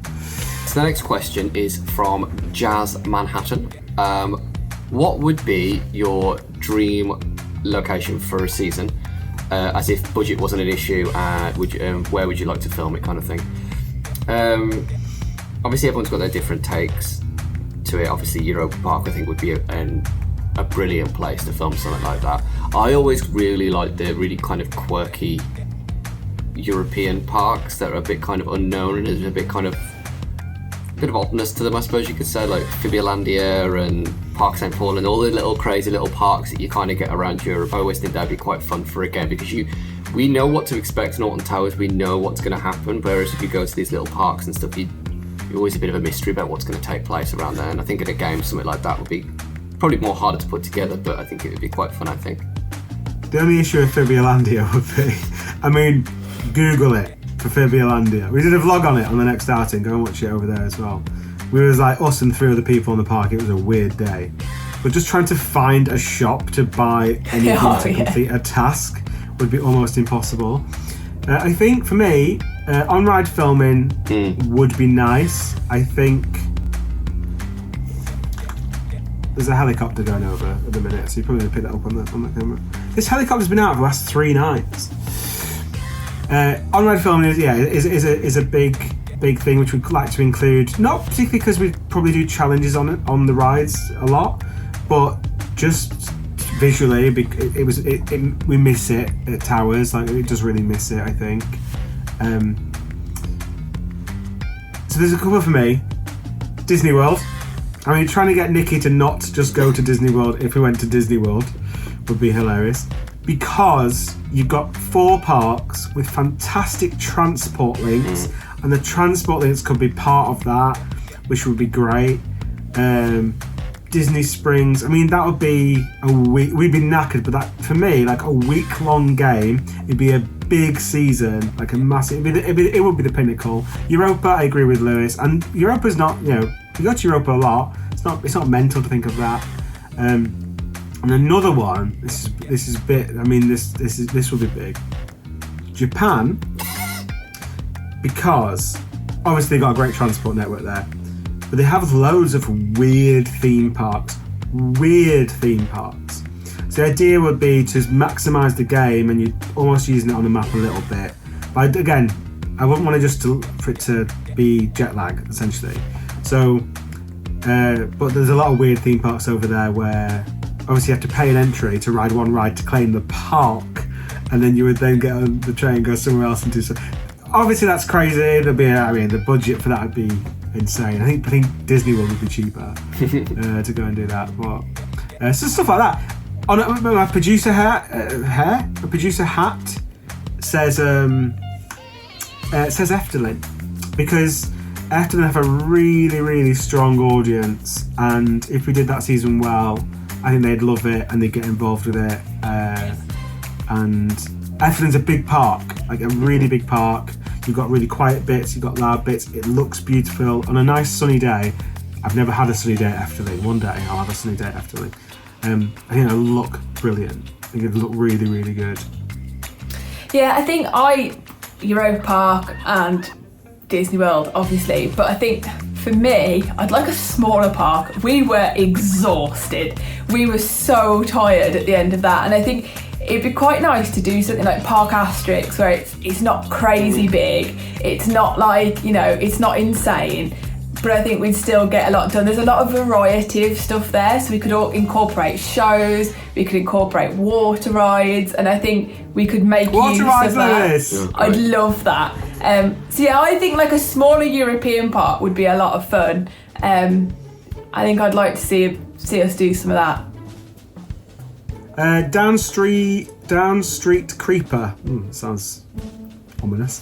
So the next question is from Jazz Manhattan. What would be your dream location for a season? As if budget wasn't an issue, where would you like to film it, kind of thing. Obviously everyone's got their different takes to it. Obviously Europa Park I think would be a brilliant place to film something like that. I always really like the really kind of quirky European parks that are a bit kind of unknown and there's a bit of oddness to them, I suppose you could say, like Fibilandia and Park St. Paul and all the little crazy little parks that you kind of get around Europe. I always think that'd be quite fun for a game because we know what to expect in Alton Towers, we know what's going to happen, whereas if you go to these little parks and stuff, you're always a bit of a mystery about what's going to take place around there, and I think in a game something like that would be probably more harder to put together, but I think it would be quite fun, I think. The only issue with Fibilandia would be, I mean, Google it for Fibilandia. We did a vlog on it on the next outing, go and watch it over there as well. We was like us and 3 other people in the park, it was a weird day. But just trying to find a shop to buy anything to complete a task would be almost impossible. I think for me, on-ride filming would be nice. I think there's a helicopter going over at the minute, so you probably pick that up on the camera. This helicopter's been out for the last 3 nights. On-ride filming is a big thing which we'd like to include, not particularly because we probably do challenges on the rides a lot, but just visually we miss it at Towers. Like it does really miss it, I think. So there's a couple for me. Disney World. I mean, trying to get Nikki to not just go to Disney World if we went to Disney World would be hilarious, because you've got 4 parks with fantastic transport links, and the transport links could be part of that, which would be great. Disney Springs, I mean, that would be a week, we'd be knackered, but that, for me, like a week-long game, it'd be a big season, like a massive, it would be the pinnacle. Europa, I agree with Lewis, and Europa's not, you know, you go to Europa a lot, it's not mental to think of that. And another one, this is a bit, I mean, this will be big. Japan, because obviously they've got a great transport network there, but they have loads of weird theme parks. So the idea would be to maximise the game, and you're almost using it on the map a little bit. But again, I wouldn't want for it to be jet lag, essentially. So, but there's a lot of weird theme parks over there where obviously you have to pay an entry to ride one ride to claim the park, and then you would then get on the train and go somewhere else and do so. Obviously that's crazy. There'd be, I mean, the budget for that would be insane. I think Disney World would be cheaper to go and do that. But so stuff like that. On my producer hat says Efteling, because Efteling have a really, really strong audience, and if we did that season well, I think they'd love it and they'd get involved with it. And Efteling's a big park, like a really big park. You've got really quiet bits, you've got loud bits. It looks beautiful on a nice sunny day. I've never had a sunny day at Efteling. One day I'll have a sunny day at Efteling. I think it'll look brilliant. I think it'll look really, really good. Yeah, I think Europa Park and Disney World, obviously, but I think for me, I'd like a smaller park. We were exhausted. We were so tired at the end of that, and I think it'd be quite nice to do something like Park Asterix, where it's not crazy big, it's not like, you know, it's not insane, but I think we'd still get a lot done. There's a lot of variety of stuff there, so we could all incorporate shows, we could incorporate water rides, and I think we could make use of that. I'd love that. So yeah, I think like a smaller European park would be a lot of fun. I think I'd like to see us do some of that. Down Street Creeper. Sounds ominous.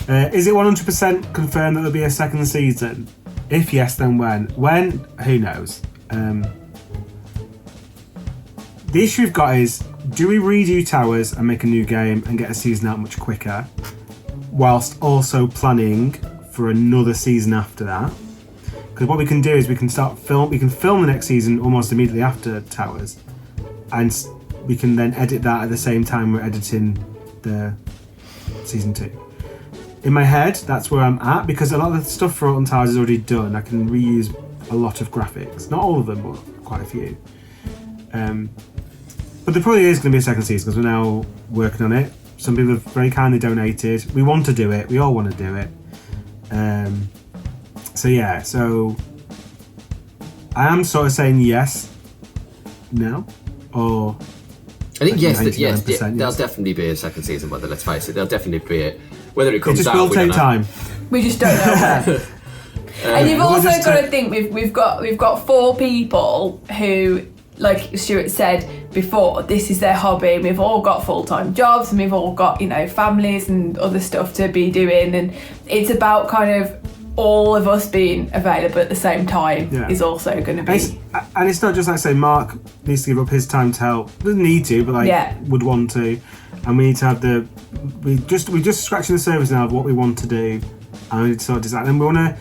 Is it 100% confirmed that there'll be a second season? If yes, then when? When? Who knows? The issue we've got is, do we redo Towers and make a new game and get a season out much quicker, whilst also planning for another season after that? Because what we can do is we can film the next season almost immediately after Towers, and we can then edit that at the same time we're editing the season 2. In my head, that's where I'm at, because a lot of the stuff for Alton Towers is already done. I can reuse a lot of graphics, not all of them, but quite a few. But there probably is going to be a second season because we're now working on it. Some people have very kindly donated. We want to do it. We all want to do it. So I am sort of saying yes now, or I think yes, there'll definitely be a second season. Whether, let's face it, there'll definitely be it. Whether it comes just out, will take time. We just don't know. And you've also got to think we've got 4 people who, like Stuart said before, this is their hobby. We've all got full-time jobs and we've all got, families and other stuff to be doing, and it's about kind of all of us being available at the same time is also going to be. And it's not just like, say, Mark needs to give up his time to help. Doesn't need to, but would want to. And we need to have we're just scratching the surface now of what we want to do, and we need to sort of design. And we want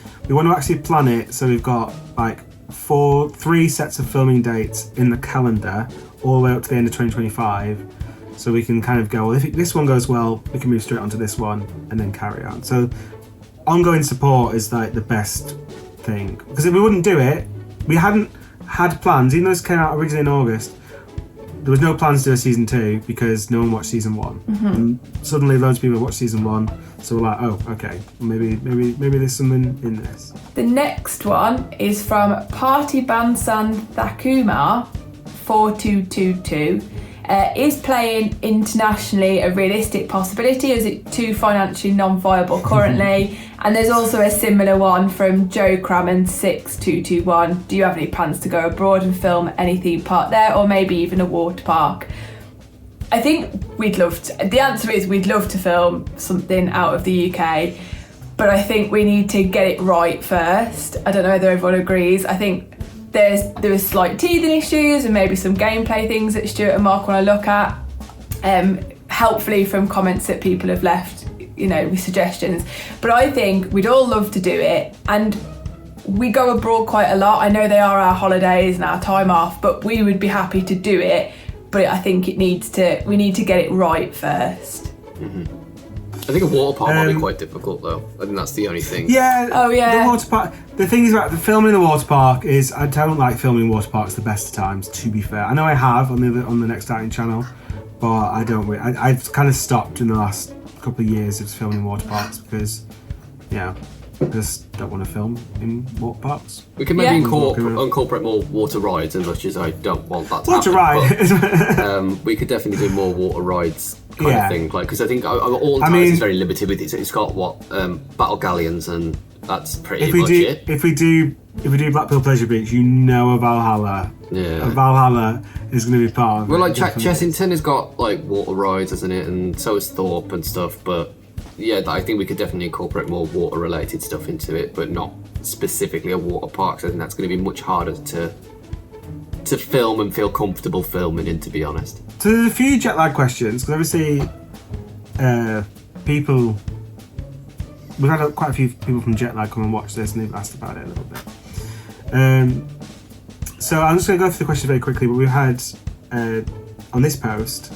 to actually plan it so we've got like 3 sets of filming dates in the calendar all the way up to the end of 2025, so we can kind of go, well, if this one goes well, we can move straight onto this one and then carry on. So ongoing support is like the best thing, because if we wouldn't do it, we hadn't had plans, even though this came out originally in August, there was no plans to do a season 2 because no one watched season 1. And suddenly loads of people watched season 1, so we're like, oh, okay, maybe there's something in this. The next one is from Party Bansan Thakuma 4222. Is playing internationally a realistic possibility? Is it too financially non-viable currently? And there's also a similar one from Joe Crammon 6221. Do you have any plans to go abroad and film any theme park there, or maybe even a water park? I think the answer is we'd love to film something out of the UK, but I think we need to get it right first. I don't know whether everyone agrees. I think there was slight teething issues and maybe some gameplay things that Stuart and Mark want to look at, helpfully from comments that people have left, with suggestions. But I think we'd all love to do it, and we go abroad quite a lot. I know they are our holidays and our time off, but we would be happy to do it. But I think we need to get it right first. I think a water park might be quite difficult, though. I think that's the only thing. Yeah. Oh, yeah. The water park. The thing is about the filming in the water park is I don't like filming water parks the best of times. To be fair, I know I have on the Next Outing channel, but I don't. I've kind of stopped in the last couple of years of filming water parks because, I just don't want to film in water parks. We can maybe incorporate more water rides, as much as I don't want that to water happen. But, we could definitely do more water rides kind of thing, because I think all time is very limited with it. It's got battle galleons, and that's pretty much it. If we do Blackpool Pleasure Beach, a Valhalla. Yeah. A Valhalla is going to be part of it. Well, like Chessington has got like water rides, hasn't it? And so has Thorpe and stuff, but. Yeah, I think we could definitely incorporate more water-related stuff into it, but not specifically a water park. So I think that's going to be much harder to film and feel comfortable filming in, to be honest. So there's a few jet lag questions, because obviously we've had quite a few people from jet lag come and watch this, and they've asked about it a little bit. So I'm just going to go through the questions very quickly, but we've had on this post,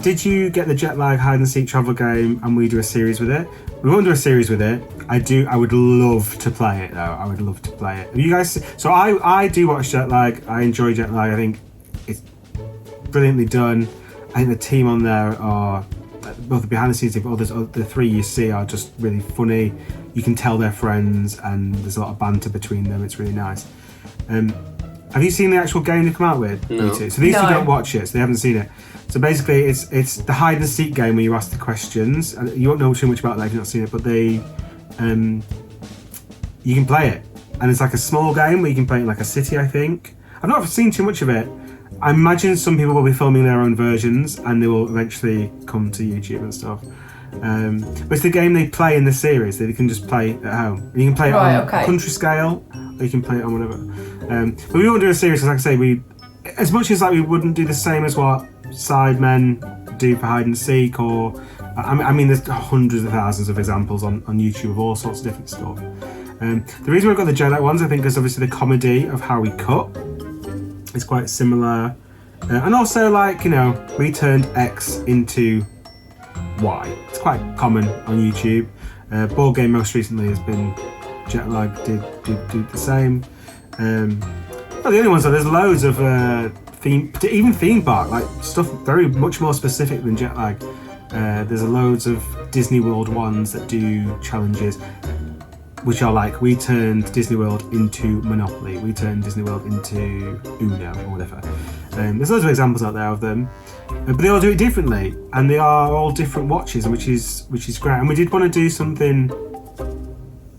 did you get the jet lag hide and seek travel game and we do a series with it? We won't do a series with it. I would love to play it though. I would love to play it. You guys, so I do watch jet lag. I enjoy jet lag. I think it's brilliantly done. I think the team on there are both the behind the scenes, but the 3 you see are just really funny. You can tell they're friends, and there's a lot of banter between them. It's really nice. Have you seen the actual game they come out with? No. So these two don't watch it, so they haven't seen it. So So basically, it's the hide and seek game where you ask the questions. And you won't know too much about that if you've not seen it, but you can play it, and it's like a small game where you can play it in like a city. I think I've not seen too much of it. I imagine some people will be filming their own versions, and they will eventually come to YouTube and stuff. But it's the game they play in the series that you can just play at home. And you can play it on country scale, or you can play it on whatever. But we won't do a series because, like I say, as much as like we wouldn't do the same as what Sidemen do for hide and seek, or I mean, there's hundreds of thousands of examples on YouTube of all sorts of different stuff. The reason we've got the jet lag ones, I think, is obviously the comedy of how we cut. It's quite similar, and also like we turned X into Y. It's quite common on YouTube. Board game most recently has been jet lag. Did the same. Well, the only ones there's loads of theme park like stuff very much more specific than jet lag. There's loads of Disney World ones that do challenges, which are like, we turned Disney World into Monopoly, we turned Disney World into Uno, or whatever. There's loads of examples out there of them, but they all do it differently, and they are all different watches, which is great. And we did want to do something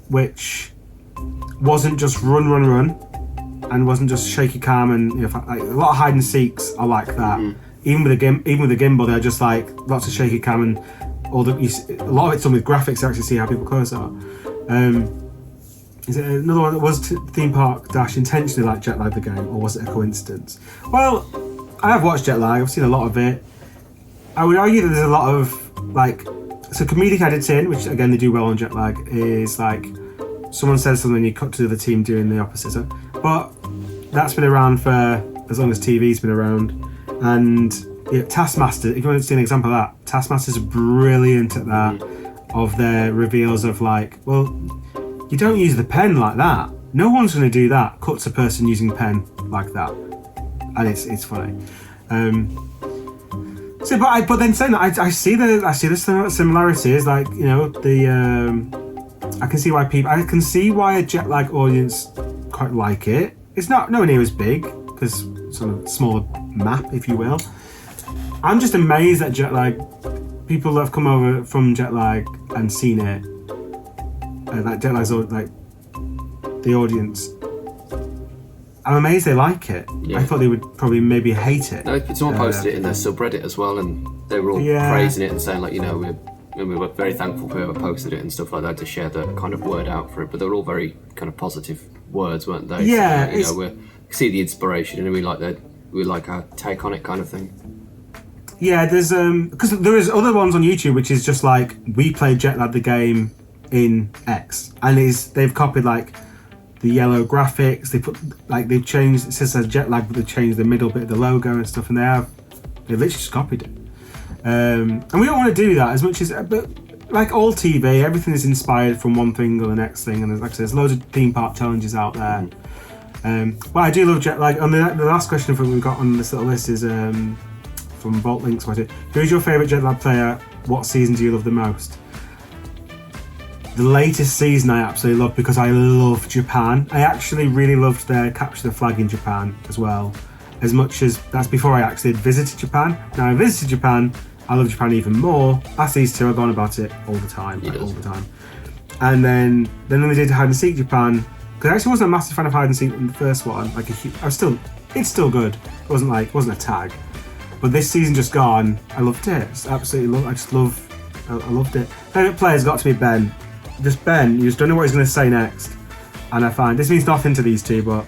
which wasn't just run, and wasn't just shaky cam, and like, a lot of hide and seeks are like that. Even with the gimbal, they're just like lots of shaky cam, and a lot of it's done with graphics to actually see how people close are. Is it another one that was Theme Park Dash intentionally like jet lag the game, or was it a coincidence? Well, I have watched jet lag. I've seen a lot of it. I would argue that there's a lot of so comedic editing, which again they do well on jet lag, is like someone says something, you cut to the other team doing the opposite. But that's been around for as long as TV's been around. And Taskmaster, if you want to see an example of that, Taskmaster's brilliant at that, of their reveals of like, well, you don't use the pen like that. No one's going to do that. Cuts a person using pen like that, and it's funny. But then saying that, I see the similarities. Like I can see why a jet lag audience quite like it. It's not nowhere near as big because sort of smaller map, if you will. I'm just amazed at jet lag. People that have come over from jet lag and seen it, like jet lag's like the audience. I'm amazed they like it. Yeah. I thought they would probably maybe hate it. No, someone posted it in their subreddit as well, and they were all praising it and saying like, we were very thankful for whoever posted it and stuff like that to share the kind of word out for it. But they were all very kind of positive words, weren't they? Yeah. So, we see the inspiration and we like our take on it, kind of thing. Yeah, there's because there is other ones on YouTube which is just like, we played jet lag the game in X, and they've copied like the yellow graphics. They've changed, it says jet lag, but they've changed the middle bit of the logo and stuff, and they've literally just copied it. And we don't want to do that as much as, but like all TV, everything is inspired from one thing or the next thing, and there's loads of theme park challenges out there. But I do love jet lag. And the last question we've got on this little list is from Vault Links. Who's your favourite jet lag player? What season do you love the most? The latest season I absolutely love, because I love Japan. I actually really loved their Capture the Flag in Japan as well. As much as that's before I actually visited Japan. Now I visited Japan, I love Japan even more. Past these two, I've gone about it all the time. All the time. And then we did Hide and Seek Japan, because I actually wasn't a massive fan of Hide and Seek in the first one. It's still good. It wasn't a tag. But this season just gone, I loved it. I loved it. Favourite player's got to be Ben. Just Ben, you just don't know what he's going to say next. And I find, this means nothing to these two, but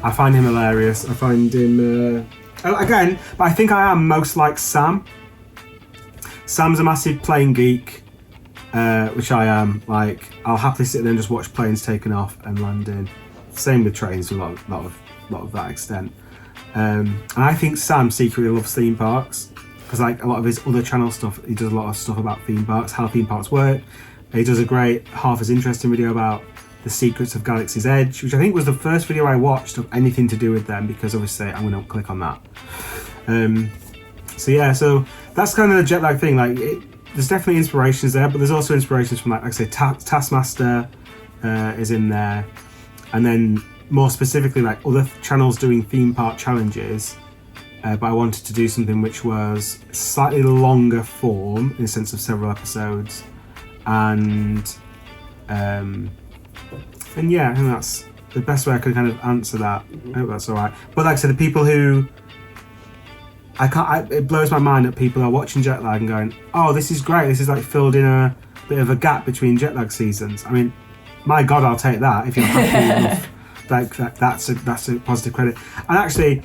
I find him hilarious. I find him, again, but I think I am most like Sam. Sam's a massive plane geek, which I am. Like, I'll happily sit there and just watch planes taking off and landing. Same with trains to a lot of that extent. And I think Sam secretly loves theme parks, because like a lot of his other channel stuff, he does a lot of stuff about theme parks, how theme parks work. He does a great Half as Interesting video about the secrets of Galaxy's Edge, which I think was the first video I watched of anything to do with them, because obviously I'm going to click on that. So that's kind of the jet lag thing. Like, there's definitely inspirations there, but there's also inspirations from like I say, Taskmaster is in there, and then more specifically like other channels doing theme park challenges. but I wanted to do something which was slightly longer form in the sense of several episodes, and yeah, I think that's the best way I could kind of answer that. I hope that's all right. But like I said, the people who it blows my mind that people are watching Jetlag and going, "Oh, this is great. This is like filled in a bit of a gap between Jetlag seasons." I mean, my God, I'll take that if you're happy enough. Like that's a positive credit. And actually,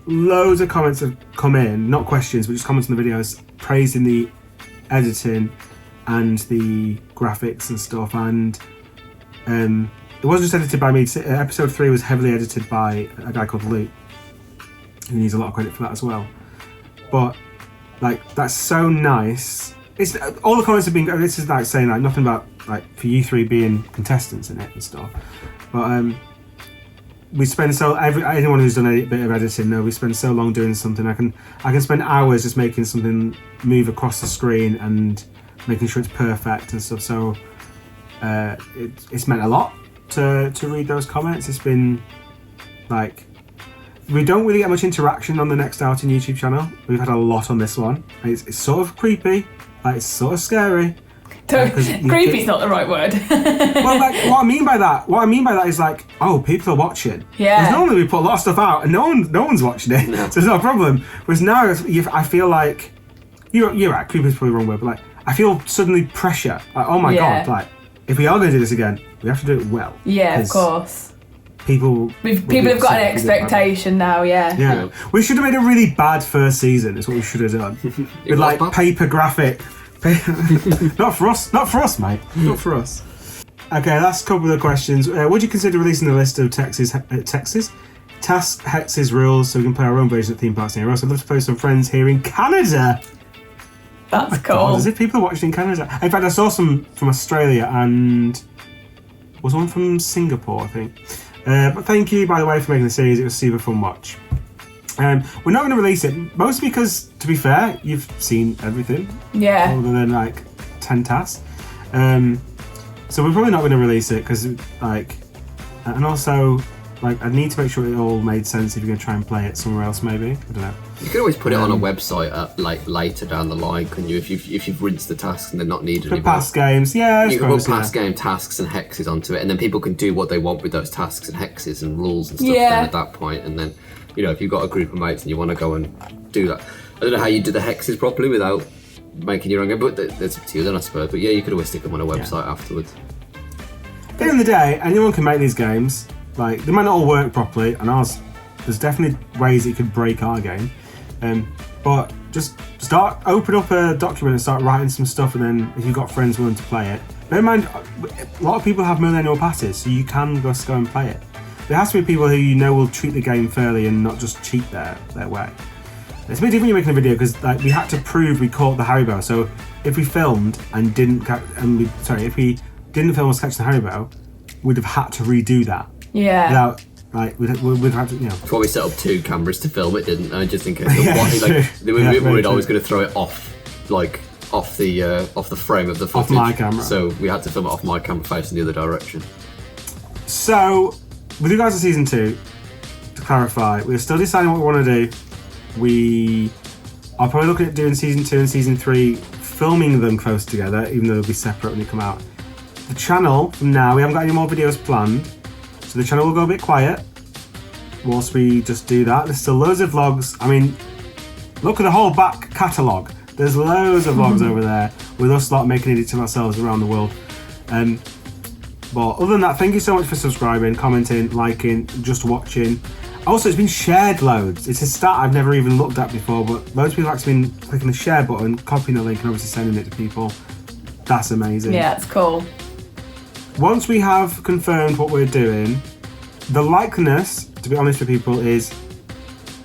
loads of comments have come in, not questions, but just comments on the videos praising the editing and the graphics and stuff. And it wasn't just edited by me. Episode 3 was heavily edited by a guy called Luke, who needs a lot of credit for that as well. But like, that's so nice. It's all the comments have been. This is like saying like nothing about like for you three being contestants in it and stuff. But we spend anyone who's done a bit of editing, we spend so long doing something. I can spend hours just making something move across the screen and making sure it's perfect and stuff. So it's meant a lot to read those comments. It's been like, we don't really get much interaction on the Next Outing YouTube channel. We've had a lot on this one. It's sort of creepy, like it's sort of scary. Creepy's not the right word. Well, like what I mean by that is like, oh, people are watching. Yeah. Because normally we put a lot of stuff out and no one's watching it, so it's not a problem. Whereas now I feel like you're right. Creepy's probably the wrong word, but like I feel suddenly pressure. Like, oh my God, like if we are going to do this again, we have to do it well. Yeah, of course. People have got an expectation now, Yeah. We should have made a really bad first season, is what we should have done. With like paper graphic. Not for us, mate. Not for us. Okay, last couple of questions. Would you consider releasing a list of task hexes rules so we can play our own version of theme parks near us? I'd love to play with some friends here in Canada. That's cool. God, as if people are watching in Canada. In fact, I saw some from Australia and was one from Singapore, I think. But thank you, by the way, for making the series. It was a super fun watch. We're not going to release it, mostly because, to be fair, you've seen everything. Yeah. Other than like 10 tasks. So we're probably not going to release it because, like, and also, like, I need to make sure it all made sense if you're going to try and play it somewhere else, maybe. I don't know. You could always put it on a website like later down the line, couldn't you? If you've rinsed the tasks and they're not needed anymore. Past games, yeah. You can put past game tasks and hexes onto it, and then people can do what they want with those tasks and hexes and rules and stuff. Then at that point, and then, you know, if you've got a group of mates and you want to go and do that, I don't know how you do the hexes properly without making your own game, but that's up to you then, I suppose. But yeah, you could always stick them on a website afterwards. At the end of the day, anyone can make these games. Like, they might not all work properly, and there's definitely ways that you could break our game. But just open up a document and start writing some stuff, and then if you've got friends willing to play it. Bear in mind, a lot of people have millennial passes, so you can just go and play it. There has to be people who you know will treat the game fairly and not just cheat their way. It's a bit different when you're making a video because like, we had to prove we caught the Haribo. So if we filmed and if we didn't film us catch the Haribo, we'd have had to redo that. Yeah. Without, like, we'd have to, you know. That's why we set up 2 cameras to film it, didn't I? Just in case. They were a bit worried I was going to throw it off the frame of the footage. Off my camera. So we had to film it off my camera facing the other direction. So, with regards to season 2, to clarify, we're still deciding what we want to do. We are probably looking at doing season 2 and season 3, filming them close together, even though they'll be separate when they come out. The channel, from now, we haven't got any more videos planned, so the channel will go a bit quiet whilst we just do that. There's still loads of vlogs. I mean, look at the whole back catalogue. There's loads of vlogs over there with us lot making edits of ourselves around the world. But other than that, thank you so much for subscribing, commenting, liking, just watching. Also, it's been shared loads. It's a stat I've never even looked at before, but loads of people have actually been clicking the share button, copying the link, and obviously sending it to people. That's amazing. Yeah, it's cool. Once we have confirmed what we're doing, the likeliness, to be honest with people, is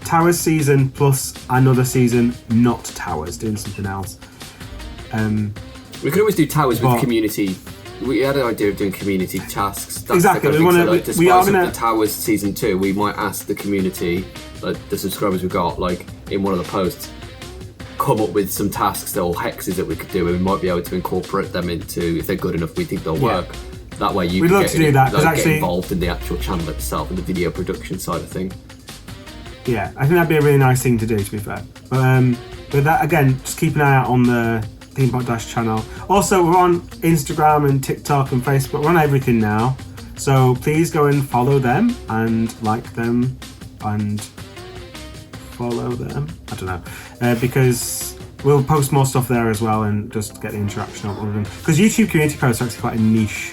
Towers season plus another season, not Towers, doing something else. We could always do Towers with community. We had an idea of doing community tasks. That's exactly. We are going to Towers season 2. We might ask the community, like the subscribers we've got, like in one of the posts, come up with some tasks or hexes that we could do, and we might be able to incorporate them into, if they're good enough, we think they'll work. That way you can get involved in the actual channel itself and the video production side of things. Yeah, I think that'd be a really nice thing to do, to be fair. But that, again, just keep an eye out on the Theme Park Dash channel. Also, we're on Instagram and TikTok and Facebook. We're on everything now. So please go and follow them and like them and follow them. I don't know. Because we'll post more stuff there as well and just get the interaction up with them. Because YouTube community posts are actually quite a niche.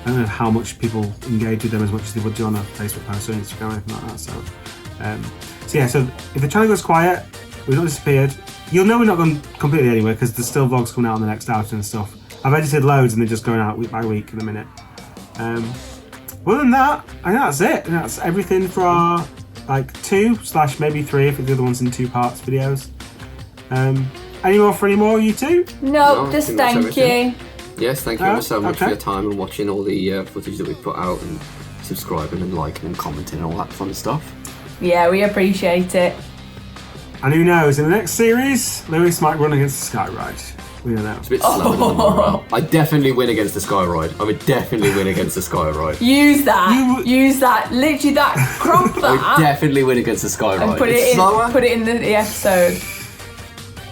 I don't know how much people engage with them as much as they would do on a Facebook post or Instagram or anything like that. So if the channel goes quiet, we've not disappeared. You'll know we're not gone completely anywhere because there's still vlogs coming out on the next outing and stuff. I've edited loads and they're just going out week by week in a minute. Other than that, I think that's it. And that's everything for our 2/ maybe 3 if the other one's in 2 parts videos. Any more, you two? No, just thank you. Yes, thank you ever so much for your time and watching all the footage that we put out and subscribing and liking and commenting and all that fun stuff. Yeah, we appreciate it. And who knows, in the next series, Lewis might run against the Sky Ride. We don't know. It's a bit slower than the monorail. I definitely win against the Sky Ride. I would definitely win against the Sky Ride. Use that. Use that. Literally that. Crop that. I would definitely win against the Sky Ride. And put it in the episode.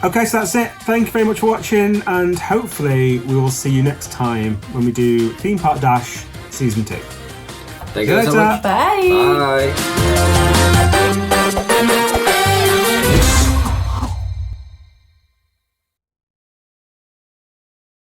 Okay, so that's it. Thank you very much for watching, and hopefully we will see you next time when we do Theme Park Dash Season 2. Thank you so much. Bye. Bye.